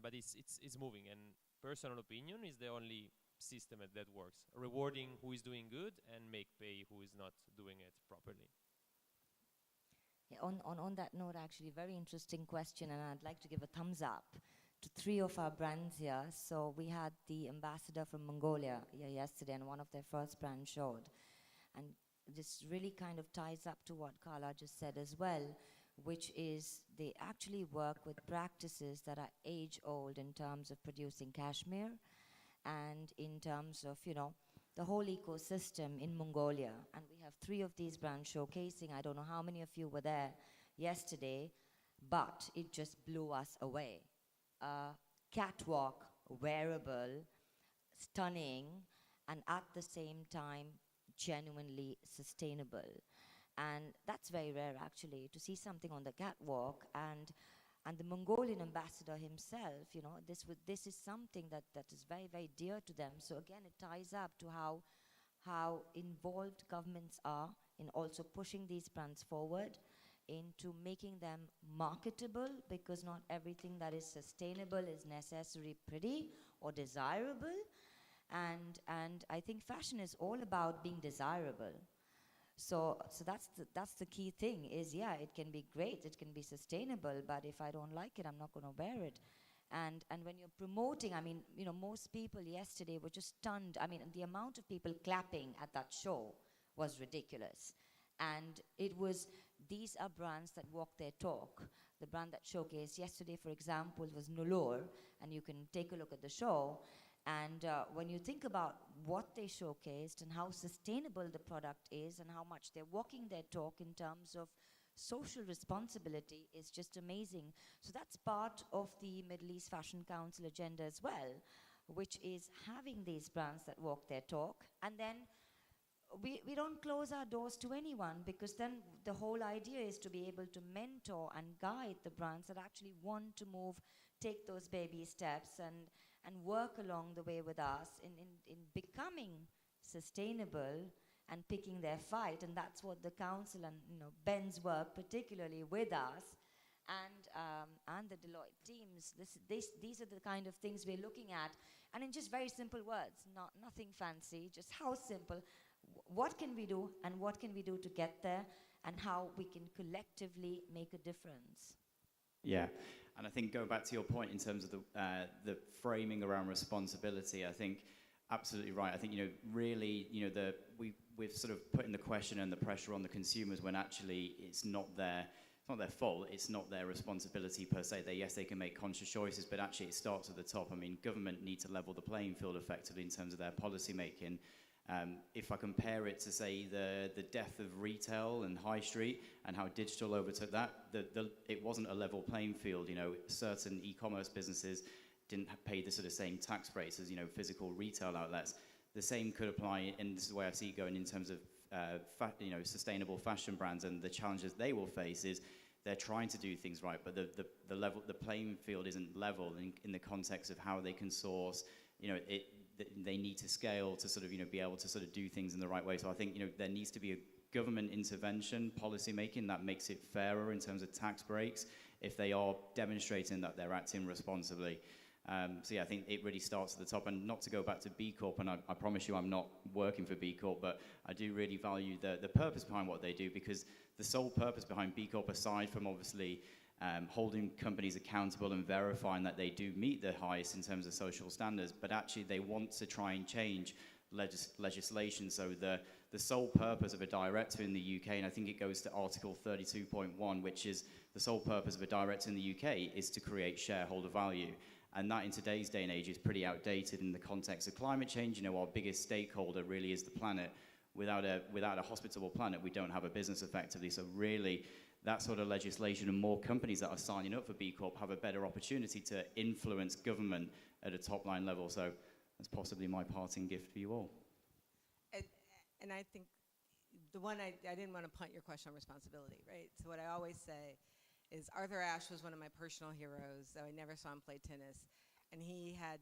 but it's moving. And personal opinion is the only system that works, rewarding who is doing good and make pay who is not doing it properly. Yeah, on that note, actually, very interesting question, and I'd like to give a thumbs up to 3 of our brands here. So we had the ambassador from Mongolia yesterday, and one of their first brands showed. And this really kind of ties up to what Carla just said as well, which is they actually work with practices that are age-old in terms of producing cashmere and in terms of, you know, the whole ecosystem in Mongolia. And we have 3 of these brands showcasing. I don't know how many of you were there yesterday, but it just blew us away. Catwalk, wearable, stunning, and at the same time, genuinely sustainable. And that's very rare, actually, to see something on the catwalk. And the Mongolian ambassador himself, you know, this is something that is very, very dear to them. So again, it ties up to how involved governments are in also pushing these brands forward, into making them marketable, because not everything that is sustainable is necessarily pretty or desirable. And I think fashion is all about being desirable. So that's the key thing is, yeah, it can be great, it can be sustainable, but if I don't like it, I'm not going to wear it. And when you're promoting, I mean, you know, most people yesterday were just stunned. I mean, the amount of people clapping at that show was ridiculous. And it was, these are brands that walk their talk. The brand that showcased yesterday, for example, was Nullor, and you can take a look at the show. And when you think about what they showcased and how sustainable the product is and how much they're walking their talk in terms of social responsibility, is just amazing. So that's part of the Middle East Fashion Council agenda as well, which is having these brands that walk their talk. And then we don't close our doors to anyone, because then the whole idea is to be able to mentor and guide the brands that actually want to move, take those baby steps and work along the way with us in becoming sustainable and picking their fight. And that's what the council and, you know, Ben's work particularly with us and the Deloitte teams, these are the kind of things we're looking at. And in just very simple words, nothing fancy, just how simple, what can we do and what can we do to get there, and how we can collectively make a difference. Yeah, and I think going back to your point in terms of the framing around responsibility, I think absolutely right. I think, you know, really, you know, we've sort of putting the question and the pressure on the consumers when actually it's not their fault, it's not their responsibility per se. They can make conscious choices, but actually it starts at the top. I mean, government need to level the playing field effectively in terms of their policy making. If I compare it to, say, the death of retail and high street and how digital overtook that, it wasn't a level playing field. You know, certain e-commerce businesses didn't pay the sort of same tax rates as, you know, physical retail outlets. The same could apply, and this is the way I see it going in terms of you know, sustainable fashion brands, and the challenges they will face is they're trying to do things right, but the playing field isn't level in the context of how they can source. You know, they need to scale to sort of, you know, be able to sort of do things in the right way. So I think, you know, there needs to be a government intervention, policy making that makes it fairer in terms of tax breaks if they are demonstrating that they're acting responsibly. So yeah, I think it really starts at the top. And not to go back to B Corp, and I promise you I'm not working for B Corp, but I do really value the purpose behind what they do, because the sole purpose behind B Corp, aside from obviously holding companies accountable and verifying that they do meet the highest in terms of social standards, but actually they want to try and change legislation. So the sole purpose of a director in the UK, and I think it goes to Article 32.1, which is the sole purpose of a director in the UK is to create shareholder value. And that in today's day and age is pretty outdated in the context of climate change. You know, our biggest stakeholder really is the planet. Without a hospitable planet, we don't have a business effectively. So really, that sort of legislation and more companies that are signing up for B Corp have a better opportunity to influence government at a top line level. So that's possibly my parting gift for you all. And I think the one I didn't want to punt your question on responsibility, right? So what I always say is Arthur Ashe was one of my personal heroes, though I never saw him play tennis. And he had,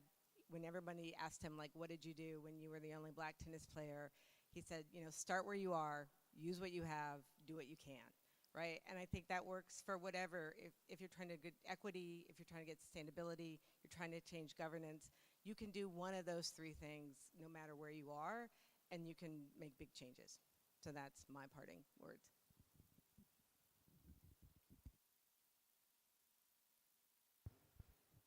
when everybody asked him, like, what did you do when you were the only black tennis player? He said, you know, start where you are, use what you have, do what you can, right? And I think that works for whatever. If you're trying to get equity, if you're trying to get sustainability, you're trying to change governance, you can do one of those three things no matter where you are, and you can make big changes. So that's my parting words.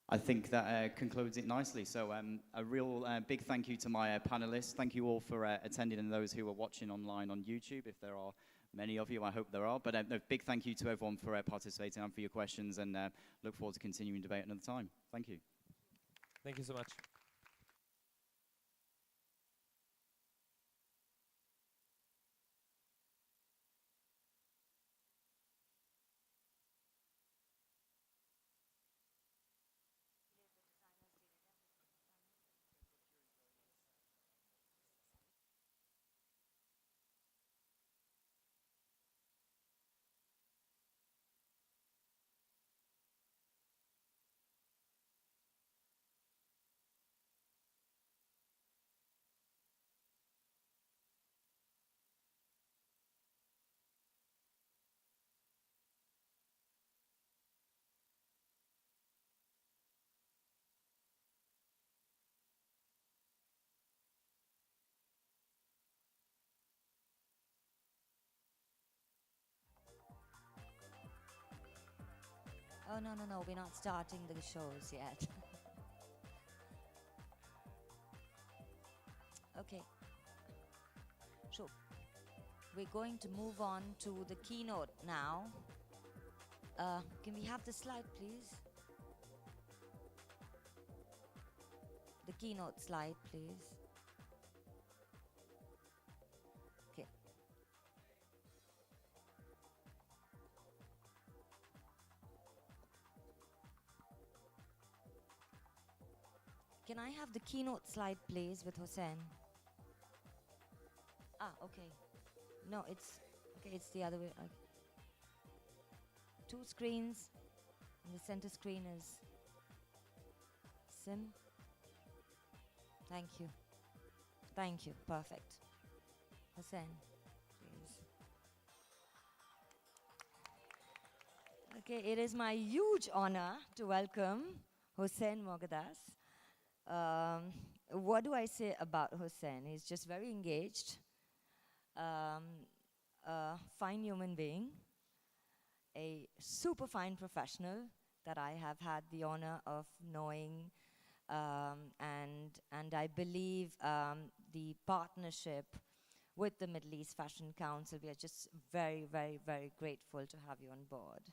I think that concludes it nicely. So a real big thank you to my panelists. Thank you all for attending, and those who are watching online on YouTube, if there are many of you, I hope there are. But a big thank you to everyone for participating and for your questions, and look forward to continuing debate another time. Thank you. Thank you so much. Oh, no, we're not starting the shows yet. Okay. So, we're going to move on to the keynote now. Can we have the slide, please? The keynote slide, please. Okay. Can I have the keynote slide, please, with Hossein? Ah, okay. No, it's the other way. Two screens, and the center screen is Sim. Thank you. Thank you. Perfect. Hossein, please. Okay, it is my huge honor to welcome Hossein Moghaddas. What do I say about Hossein? He's just very engaged, a fine human being, a super fine professional that I have had the honor of knowing, and I believe the partnership with the Middle East Fashion Council, we are just very, very, very grateful to have you on board.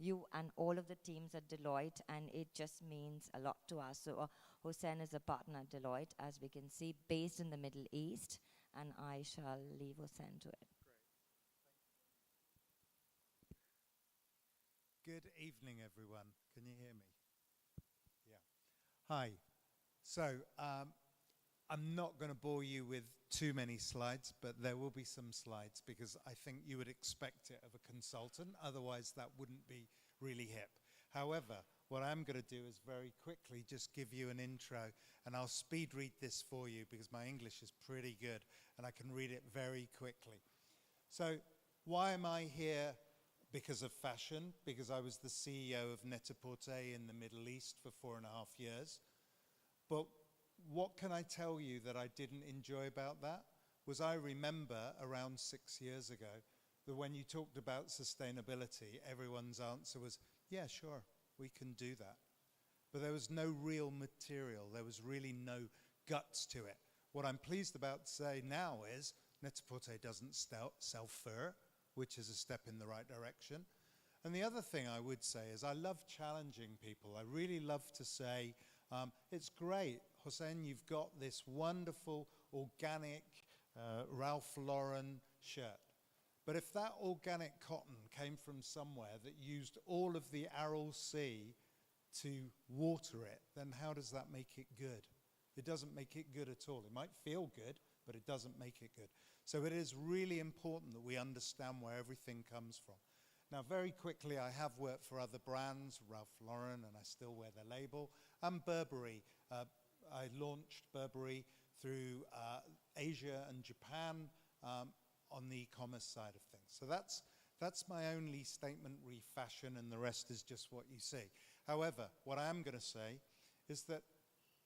You and all of the teams at Deloitte, and it just means a lot to us. So Hossein is a partner at Deloitte, as we can see, based in the Middle East, and I shall leave Hossein to it. Good evening, everyone. Can you hear me? Yeah. Hi. So I'm not going to bore you with too many slides, but there will be some slides because I think you would expect it of a consultant. Otherwise, that wouldn't be really hip. However, what I'm going to do is very quickly just give you an intro, and I'll speed read this for you because my English is pretty good, and I can read it very quickly. So why am I here? Because of fashion, because I was the CEO of Net-a-Porter in the Middle East for 4.5 years. But what can I tell you that I didn't enjoy about that? Was I remember around 6 years ago that when you talked about sustainability, everyone's answer was, yeah, sure, we can do that. But there was no real material. There was really no guts to it. What I'm pleased about to say now is Net-a-Porter doesn't sell fur, which is a step in the right direction. And the other thing I would say is I love challenging people. I really love to say, it's great, Hossein, you've got this wonderful, organic Ralph Lauren shirt. But if that organic cotton came from somewhere that used all of the Aral Sea to water it, then how does that make it good? It doesn't make it good at all. It might feel good, but it doesn't make it good. So it is really important that we understand where everything comes from. Now, very quickly, I have worked for other brands, Ralph Lauren, and I still wear their label, and Burberry. I launched Burberry through Asia and Japan on the e-commerce side of things. So that's my only statement, re fashion, and the rest is just what you see. However, what I am going to say is that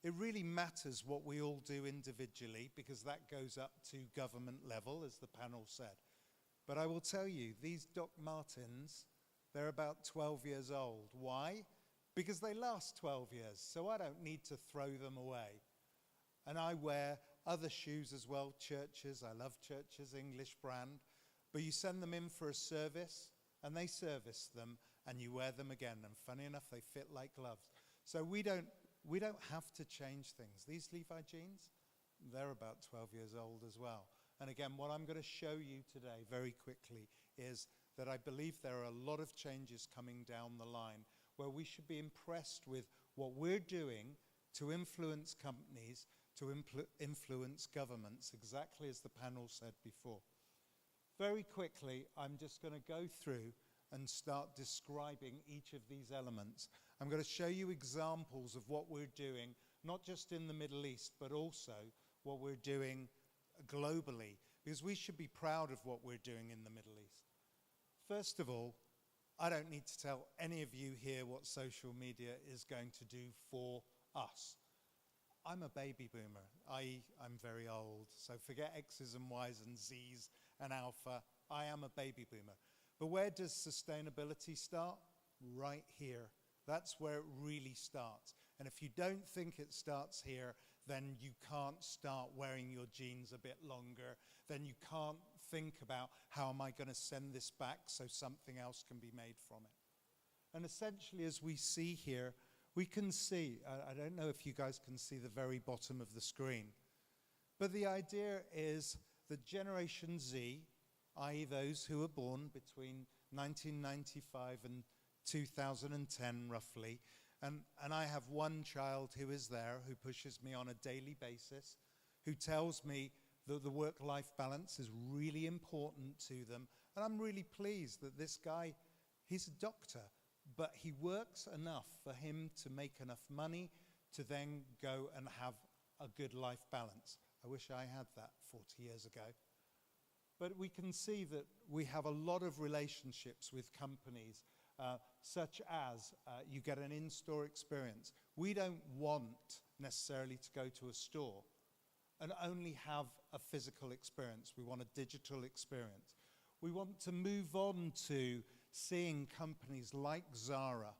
it really matters what we all do individually, because that goes up to government level, as the panel said. But I will tell you, these Doc Martens, they're about 12 years old. Why? Because they last 12 years, so I don't need to throw them away. And I wear other shoes as well, Church's. I love Church's, English brand. But you send them in for a service, and they service them, and you wear them again. And funny enough, they fit like gloves. So we don't have to change things. These Levi jeans, they're about 12 years old as well. And again, what I'm going to show you today very quickly is that I believe there are a lot of changes coming down the line where we should be impressed with what we're doing to influence companies, to influence governments, exactly as the panel said before. Very quickly, I'm just going to go through and start describing each of these elements. I'm going to show you examples of what we're doing, not just in the Middle East, but also what we're doing globally, because we should be proud of what we're doing in the Middle East. First of all, I don't need to tell any of you here what social media is going to do for us. I'm a baby boomer, i.e. I'm very old, so forget X's and Y's and Z's and alpha. I am a baby boomer. But where does sustainability start? Right here. That's where it really starts. And if you don't think it starts here, then you can't start wearing your jeans a bit longer. Then you can't think about, how am I going to send this back so something else can be made from it? And essentially, as we see here, we can see, I don't know if you guys can see the very bottom of the screen, but the idea is that Generation Z, i.e. those who were born between 1995 and 2010 roughly, and I have one child who is there, who pushes me on a daily basis, who tells me that the work-life balance is really important to them. And I'm really pleased that this guy, he's a doctor, but he works enough for him to make enough money to then go and have a good life balance. I wish I had that 40 years ago. But we can see that we have a lot of relationships with companies, such as you get an in-store experience. We don't want necessarily to go to a store and only have a physical experience. We want a digital experience. We want to move on to seeing companies like Zara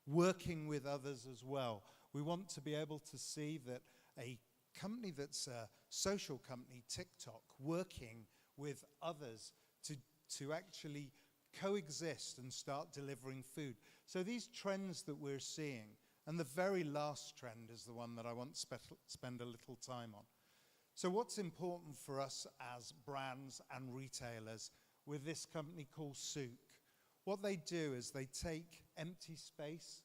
working with others as well. We want to be able to see that a company that's a social company, TikTok, working with others to actually coexist and start delivering food. So these trends that we're seeing, and the very last trend is the one that I want to spend a little time on. So what's important for us as brands and retailers with this company called Souk? What they do is they take empty space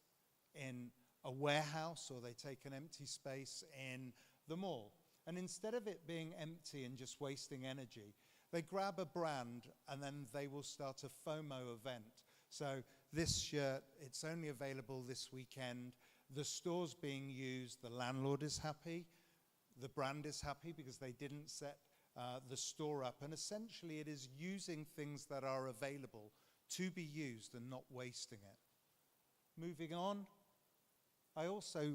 in a warehouse, or they take an empty space in the mall. And instead of it being empty and just wasting energy, they grab a brand and then they will start a FOMO event. So this shirt, it's only available this weekend. The store's being used, the landlord is happy, the brand is happy because they didn't set the store up. And essentially it is using things that are available to be used and not wasting it. Moving on, I also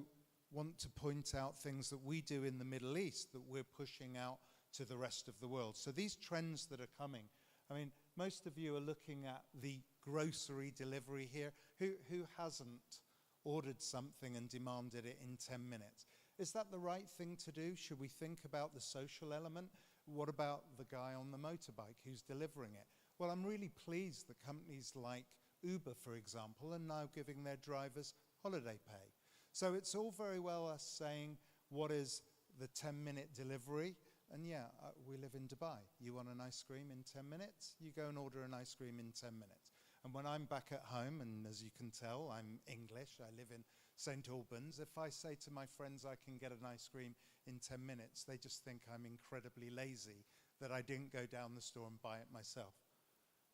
want to point out things that we do in the Middle East that we're pushing out to the rest of the world. So these trends that are coming, I mean, most of you are looking at the grocery delivery here. Who hasn't ordered something and demanded it in 10 minutes? Is that the right thing to do? Should we think about the social element? What about the guy on the motorbike who's delivering it? Well, I'm really pleased that companies like Uber, for example, are now giving their drivers holiday pay. So it's all very well us saying what is the 10-minute delivery And yeah, we live in Dubai. You want an ice cream in 10 minutes? You go and order an ice cream in 10 minutes. And when I'm back at home, and as you can tell, I'm English, I live in St. Albans, if I say to my friends I can get an ice cream in 10 minutes, they just think I'm incredibly lazy, that I didn't go down the store and buy it myself.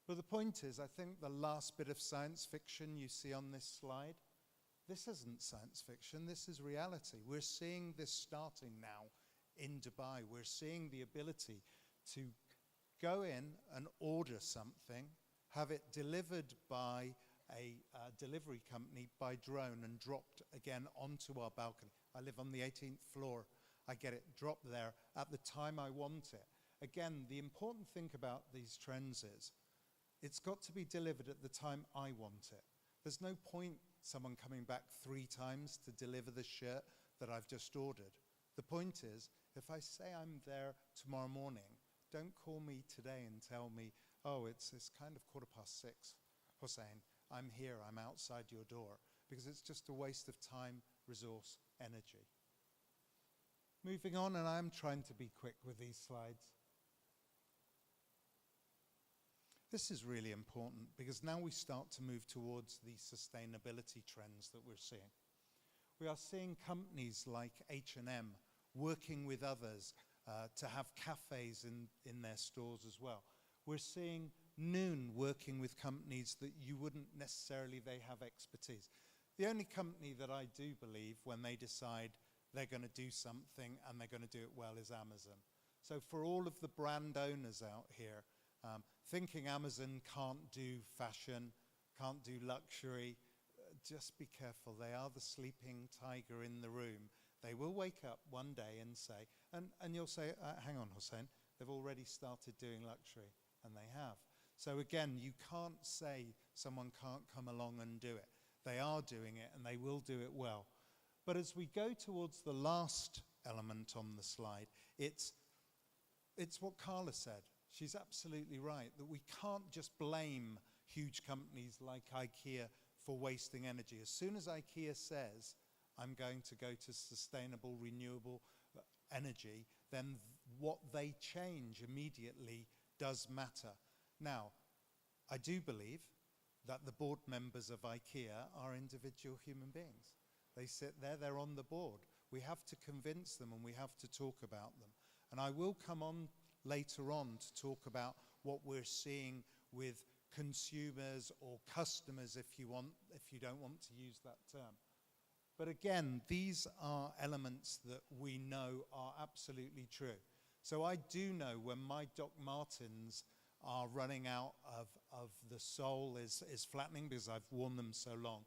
But the point is, I think the last bit of science fiction you see on this slide, this isn't science fiction, this is reality. We're seeing this starting now in Dubai. We're seeing the ability to go in and order something, have it delivered by a delivery company by drone and dropped again onto our balcony. I live on the 18th floor. I get it dropped there at the time I want it. Again, the important thing about these trends is it's got to be delivered at the time I want it. There's no point someone coming back 3 times to deliver the shirt that I've just ordered. The point is, if I say I'm there tomorrow morning, don't call me today and tell me, oh, it's kind of 6:15, Hussein, I'm here, I'm outside your door, because it's just a waste of time, resource, energy. Moving on, and I'm trying to be quick with these slides. This is really important because now we start to move towards the sustainability trends that we're seeing. We are seeing companies like H&M working with others to have cafes in their stores as well. We're seeing Noon working with companies that you wouldn't necessarily, they have expertise. The only company that I do believe when they decide they're going to do something and they're going to do it well is Amazon. So for all of the brand owners out here, thinking Amazon can't do fashion, can't do luxury, just be careful. They are the sleeping tiger in the room. They will wake up one day and say, and you'll say, hang on, Hussein, they've already started doing luxury, and they have. So again, you can't say someone can't come along and do it. They are doing it, and they will do it well. But as we go towards the last element on the slide, it's what Carla said. She's absolutely right, that we can't just blame huge companies like IKEA for wasting energy. As soon as IKEA says, I'm going to go to sustainable, renewable energy, then what they change immediately does matter. Now, I do believe that the board members of IKEA are individual human beings. They sit there, they're on the board. We have to convince them and we have to talk about them. And I will come on later on to talk about what we're seeing with consumers or customers, if you don't want to use that term. But again, these are elements that we know are absolutely true. So I do know when my Doc Martens are running out of the sole is flattening because I've worn them so long,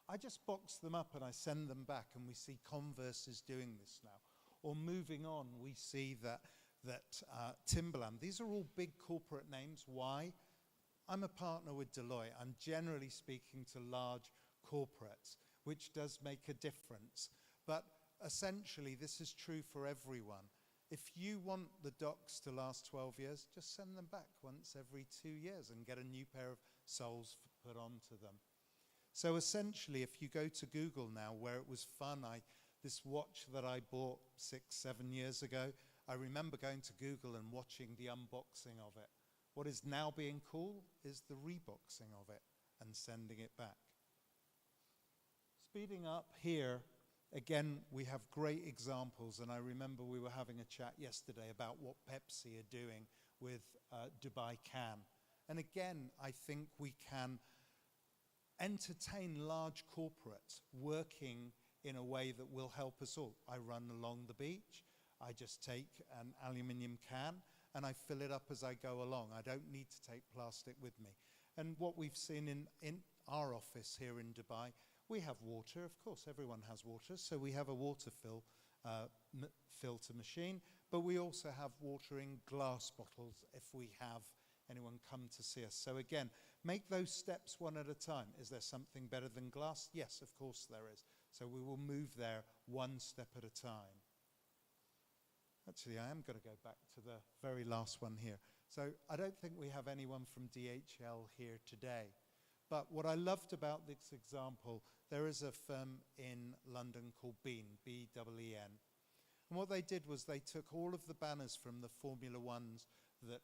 I just box them up and I send them back, and we see Converse is doing this now. Or moving on, we see that Timberland, these are all big corporate names. Why? I'm a partner with Deloitte. I'm generally speaking to large corporates, which does make a difference. But essentially, this is true for everyone. If you want the docs to last 12 years, just send them back once every 2 years and get a new pair of soles put onto them. So essentially, if you go to Google now, where it was fun, this watch that I bought 6, 7 years ago, I remember going to Google and watching the unboxing of it. What is now being cool is the reboxing of it and sending it back. Speeding up here, again, we have great examples, and I remember we were having a chat yesterday about what Pepsi are doing with Dubai Can. And again, I think we can entertain large corporates working in a way that will help us all. I run along the beach, I just take an aluminium can and I fill it up as I go along. I don't need to take plastic with me. And what we've seen in our office here in Dubai, we have water, of course, everyone has water, so we have a water filter machine, but we also have water in glass bottles if we have anyone come to see us. So again, make those steps one at a time. Is there something better than glass? Yes, of course there is. So we will move there one step at a time. Actually, I am going to go back to the very last one here. So I don't think we have anyone from DHL here today. But what I loved about this example, there is a firm in London called Bean, B-E-E-N. And what they did was they took all of the banners from the Formula Ones that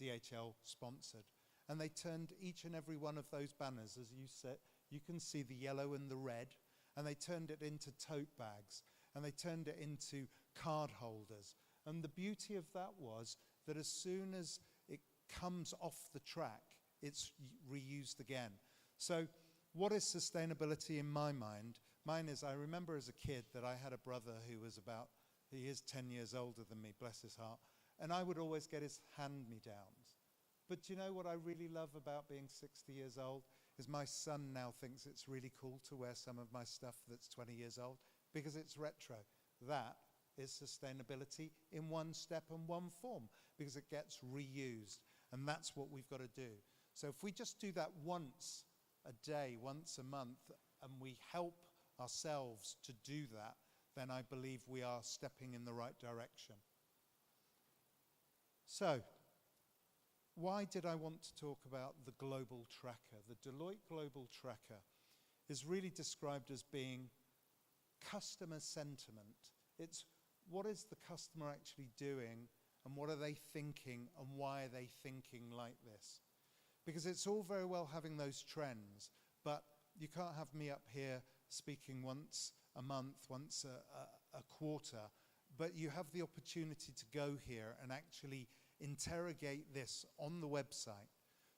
DHL sponsored, and they turned each and every one of those banners, as you said, you can see the yellow and the red, and they turned it into tote bags, and they turned it into card holders. And the beauty of that was that as soon as it comes off the track, it's reused again. So what is sustainability in my mind? Mine is, I remember as a kid that I had a brother who was he is 10 years older than me, bless his heart, and I would always get his hand-me-downs. But do you know what I really love about being 60 years old? Is my son now thinks it's really cool to wear some of my stuff that's 20 years old because it's retro. That is sustainability in one step and one form, because it gets reused, and that's what we've got to do. So if we just do that once a day, once a month, and we help ourselves to do that, then I believe we are stepping in the right direction. So, why did I want to talk about the Global Tracker? The Deloitte Global Tracker is really described as being customer sentiment. It's what is the customer actually doing, and what are they thinking, and why are they thinking like this? Because it's all very well having those trends, but you can't have me up here speaking once a month, once a quarter, but you have the opportunity to go here and actually interrogate this on the website,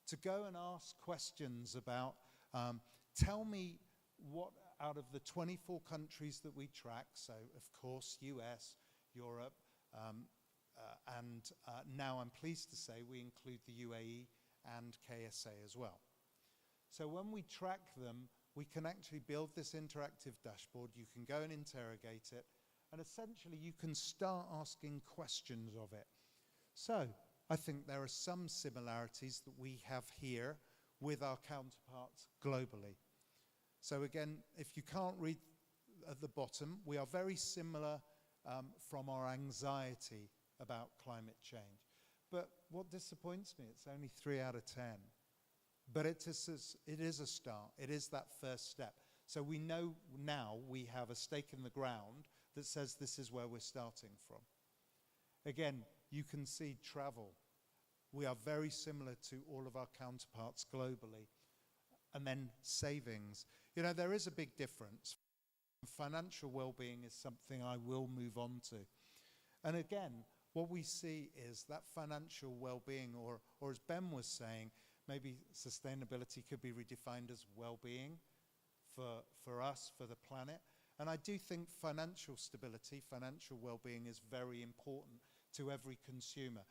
to go and ask questions about, tell me what out of the 24 countries that we track, so of course US, Europe, and now I'm pleased to say we include the UAE and KSA as well. So when we track them, we can actually build this interactive dashboard. You can go and interrogate it, and essentially you can start asking questions of it. So I think there are some similarities that we have here with our counterparts globally. So again, if you can't read at the bottom, we are very similar from our anxiety about climate change. But what disappoints me, it's only 3 out of 10. But it is a start. It is that first step. So we know now we have a stake in the ground that says this is where we're starting from. Again, you can see travel. We are very similar to all of our counterparts globally. And then savings. You know, there is a big difference. Financial well-being is something I will move on to. And again, what we see is that financial well-being, or as Ben was saying, maybe sustainability could be redefined as well-being for us, for the planet. And I do think financial stability, financial well-being is very important to every consumer.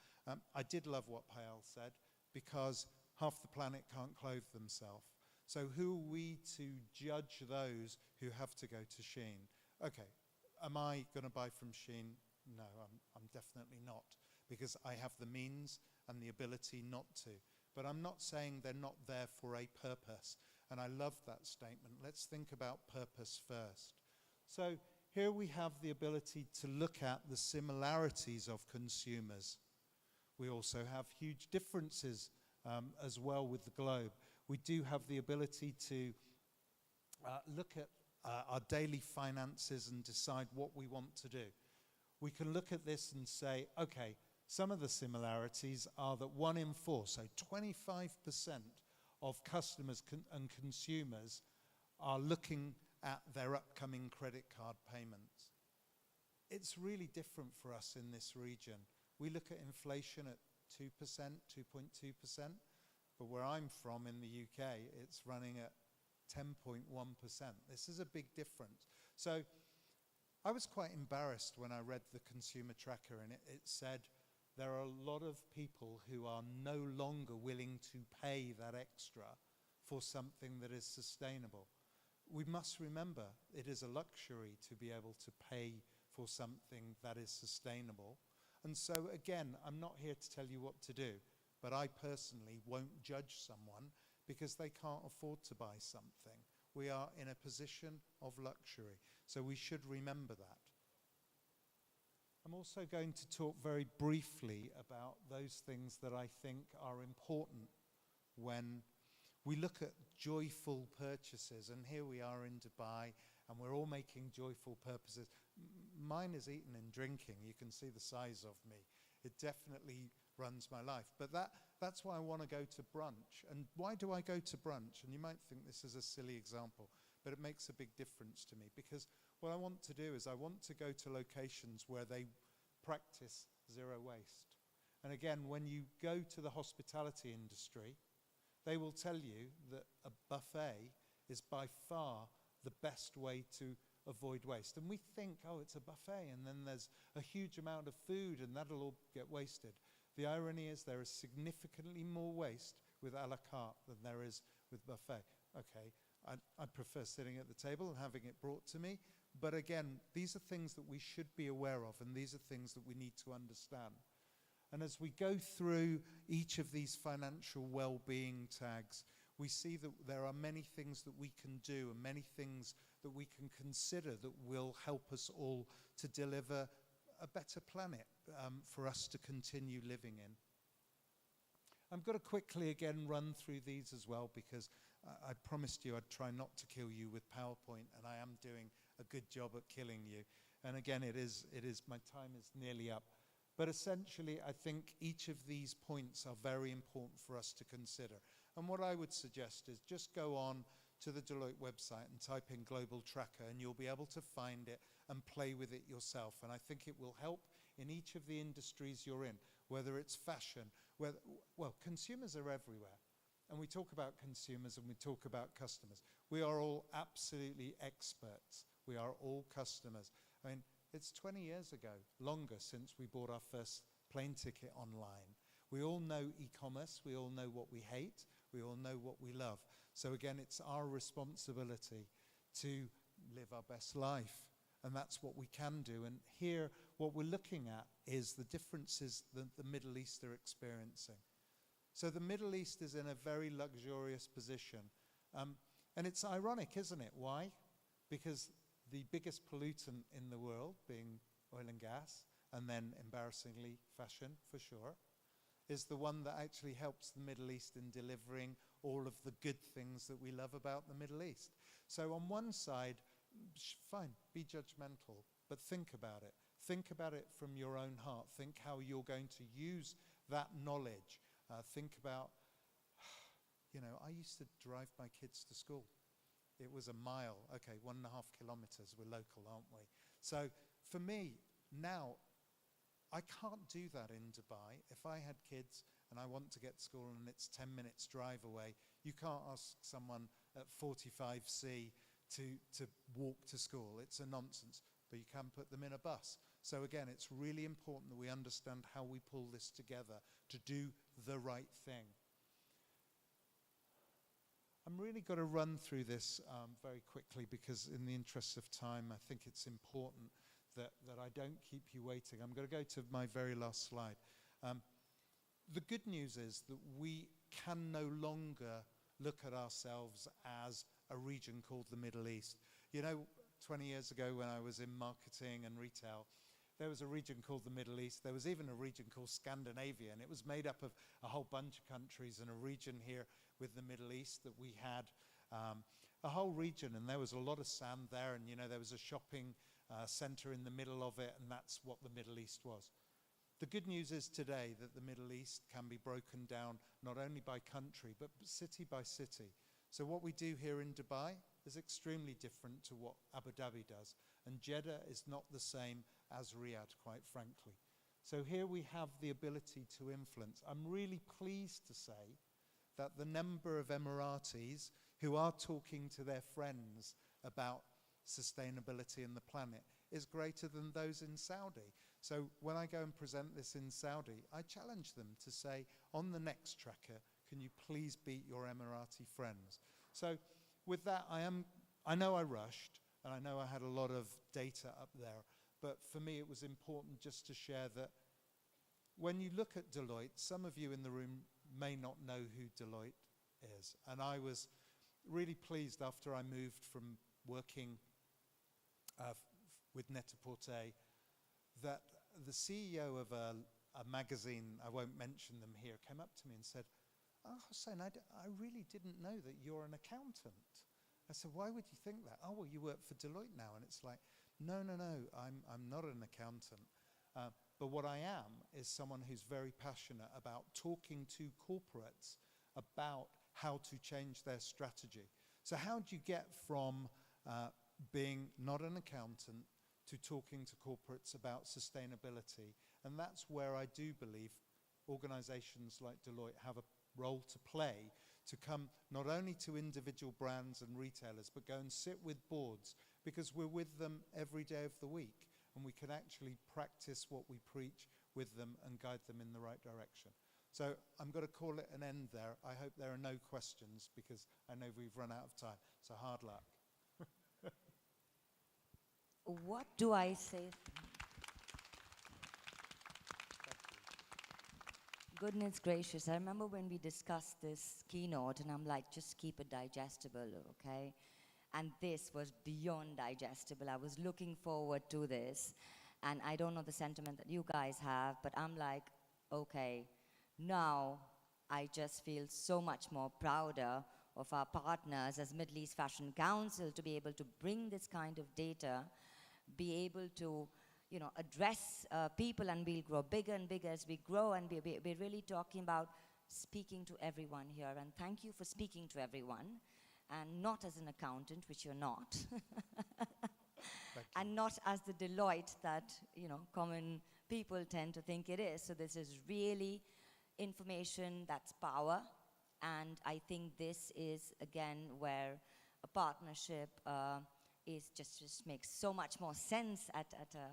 I did love what Payal said, because half the planet can't clothe themselves. So who are we to judge those who have to go to Shein? Okay, am I going to buy from Shein? No, I'm definitely not, because I have the means and the ability not to. But I'm not saying they're not there for a purpose. And I love that statement. Let's think about purpose first. So here we have the ability to look at the similarities of consumers. We also have huge differences as well with the globe. We do have the ability to look at our daily finances and decide what we want to do. We can look at this and say, okay, some of the similarities are that 1 in 4, so 25% of customers and consumers are looking at their upcoming credit card payments. It's really different for us in this region. We look at inflation at 2%, 2.2%, but where I'm from in the UK, it's running at 10.1%. This is a big difference. So I was quite embarrassed when I read the consumer tracker, and it said there are a lot of people who are no longer willing to pay that extra for something that is sustainable. We must remember it is a luxury to be able to pay for something that is sustainable. And so again, I'm not here to tell you what to do, but I personally won't judge someone because they can't afford to buy something. We are in a position of luxury, so we should remember that. I'm also going to talk very briefly about those things that I think are important when we look at joyful purchases. And here we are in Dubai, and we're all making joyful mine is eating and drinking. You can see the size of me. It definitely runs my life. But that's why I want to go to brunch. And why do I go to brunch? And you might think this is a silly example, but it makes a big difference to me, because what I want to do is I want to go to locations where they practice zero waste. And again, when you go to the hospitality industry, they will tell you that a buffet is by far the best way to avoid waste. And we think, oh, it's a buffet, and then there's a huge amount of food, and that'll all get wasted. The irony is there is significantly more waste with a la carte than there is with buffet. Okay, I prefer sitting at the table and having it brought to me. But again, these are things that we should be aware of, and these are things that we need to understand. And as we go through each of these financial well-being tags, we see that there are many things that we can do and many things that we can consider that will help us all to deliver a better planet for us to continue living in. I'm going to quickly again run through these as well, because I promised you I'd try not to kill you with PowerPoint, and I am doing a good job at killing you. And again, it is my time is nearly up. But essentially, I think each of these points are very important for us to consider. And what I would suggest is just go on to the Deloitte website and type in Global Tracker, and you'll be able to find it and play with it yourself. And I think it will help in each of the industries you're in, whether it's fashion, well, consumers are everywhere. And we talk about consumers and we talk about customers. We are all absolutely experts. We are all customers. I mean, it's 20 years ago, longer, since we bought our first plane ticket online. We all know e-commerce. We all know what we hate. We all know what we love. So again, it's our responsibility to live our best life. And that's what we can do. And here, what we're looking at is the differences that the Middle East are experiencing. So the Middle East is in a very luxurious position. And it's ironic, isn't it? Why? Because the biggest pollutant in the world, being oil and gas, and then embarrassingly fashion for sure, is the one that actually helps the Middle East in delivering all of the good things that we love about the Middle East. So on one side, fine, be judgmental, but think about it. Think about it from your own heart. Think how you're going to use that knowledge. Think about, I used to drive my kids to school. It was a mile. Okay, 1.5 kilometers. We're local, aren't we? So for me, now, I can't do that in Dubai. If I had kids and I want to get to school and it's 10 minutes drive away, you can't ask someone at 45C to walk to school. It's a nonsense. But you can put them in a bus. So again, it's really important that we understand how we pull this together to do the right thing. I'm really going to run through this very quickly, because in the interest of time, I think it's important that I don't keep you waiting. I'm going to go to my very last slide. The good news is that we can no longer look at ourselves as a region called the Middle East. 20 years ago when I was in marketing and retail, there was a region called the Middle East. There was even a region called Scandinavia, and it was made up of a whole bunch of countries, and a region here with the Middle East that we had a whole region, and there was a lot of sand there, and there was a shopping center in the middle of it, and that's what the Middle East was. The good news is today that the Middle East can be broken down not only by country, but city by city. So what we do here in Dubai is extremely different to what Abu Dhabi does. And Jeddah is not the same as Riyadh, quite frankly. So here we have the ability to influence. I'm really pleased to say that the number of Emiratis who are talking to their friends about sustainability and the planet is greater than those in Saudi. So when I go and present this in Saudi, I challenge them to say, on the next tracker, can you please beat your Emirati friends? So with that, I know I rushed, and I know I had a lot of data up there, but for me it was important just to share that when you look at Deloitte, some of you in the room may not know who Deloitte is. And I was really pleased after I moved from working with Net-a-Porter that the CEO of a magazine, I won't mention them here, came up to me and said, "Oh, Hossein, I really didn't know that you're an accountant." I said, "Why would you think that?" "Oh, well, you work for Deloitte now." And it's like, no, no, no, I'm not an accountant. But what I am is someone who's very passionate about talking to corporates about how to change their strategy. So how do you get from being not an accountant to talking to corporates about sustainability? And that's where I do believe organizations like Deloitte have a role to play, to come not only to individual brands and retailers, but go and sit with boards, because we're with them every day of the week, and we can actually practice what we preach with them and guide them in the right direction. So I'm going to call it an end there. I hope there are no questions, because I know we've run out of time. So hard luck. What do I say? Goodness gracious, I remember when we discussed this keynote, and I'm like, just keep it digestible, okay? And this was beyond digestible. I was looking forward to this, and I don't know the sentiment that you guys have, but I'm like, okay, now I just feel so much more prouder of our partners as Middle East Fashion Council to be able to bring this kind of data, be able to, you know, address people, and we'll grow bigger and bigger as we grow, and we're really talking about speaking to everyone here. And thank you for speaking to everyone, and not as an accountant, which you're not, and not as the Deloitte that, you know, common people tend to think it is. So this is really information that's power, and I think this is again where a partnership is just makes so much more sense at a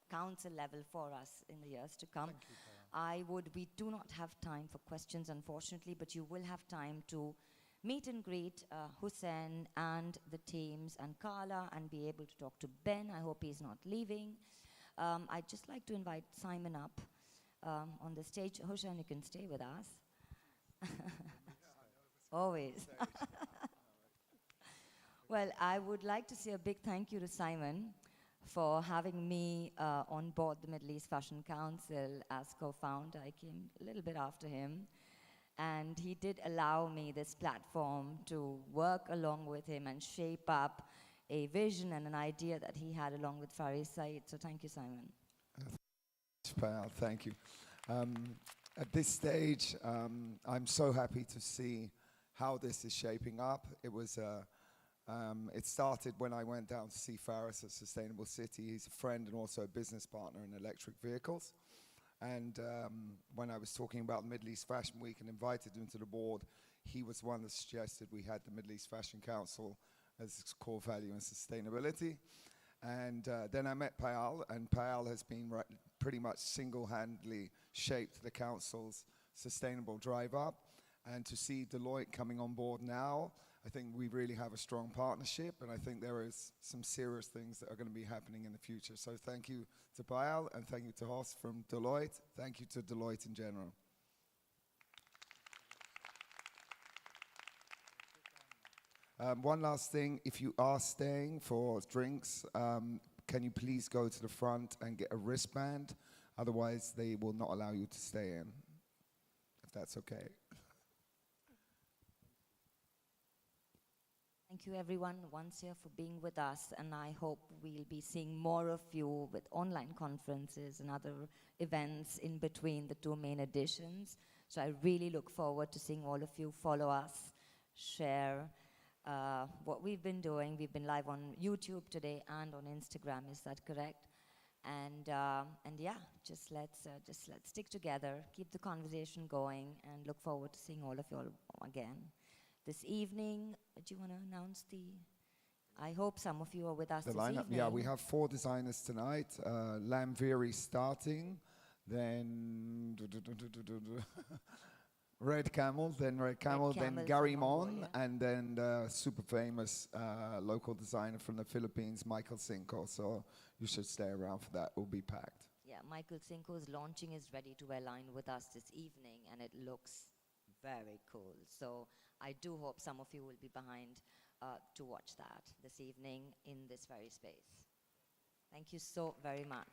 council level for us in the years to come. Thank you, We do not have time for questions, unfortunately, but you will have time to meet and greet Hussein and the teams and Carla, and be able to talk to Ben. I hope he's not leaving. I'd just like to invite Simon up on the stage. Hussein, you can stay with us. Always. Well, I would like to say a big thank you to Simon for having me on board the Middle East Fashion Council as co-founder. I came a little bit after him, and he did allow me this platform to work along with him and shape up a vision and an idea that he had along with Faris Said. So thank you, Simon. Thank you. At this stage, I'm so happy to see how this is shaping up. It started when I went down to see Faris at Sustainable City. He's a friend and also a business partner in electric vehicles. And when I was talking about the Middle East Fashion Week and invited him to the board, he was one that suggested we had the Middle East Fashion Council as its core value in sustainability. And then I met Payal, and Payal has been pretty much single-handedly shaped the council's sustainable drive up. And to see Deloitte coming on board now, I think we really have a strong partnership, and I think there is some serious things that are going to be happening in the future. So thank you to Payal, and thank you to Horst from Deloitte. Thank you to Deloitte in general. One last thing, if you are staying for drinks, can you please go to the front and get a wristband? Otherwise, they will not allow you to stay in, if that's okay. Thank you everyone once here for being with us, and I hope we'll be seeing more of you with online conferences and other events in between the two main editions. So I really look forward to seeing all of you. Follow us, share what we've been doing. We've been live on YouTube today and on Instagram, is that correct? And yeah, just let's stick together, keep the conversation going, and look forward to seeing all of you all again. This evening, do you want to announce I hope some of you are with us The this lineup, evening. yeah, we have 4 designers tonight. Lamviri starting, then Red Camel, then Gary Mon, yeah. and then the super famous local designer from the Philippines, Michael Cinco. So you should stay around for that. We'll be packed. Yeah, Michael Cinco is launching his Ready to Wear line with us this evening, and it looks very cool. So I do hope some of you will be behind to watch that this evening in this very space. Thank you so very much.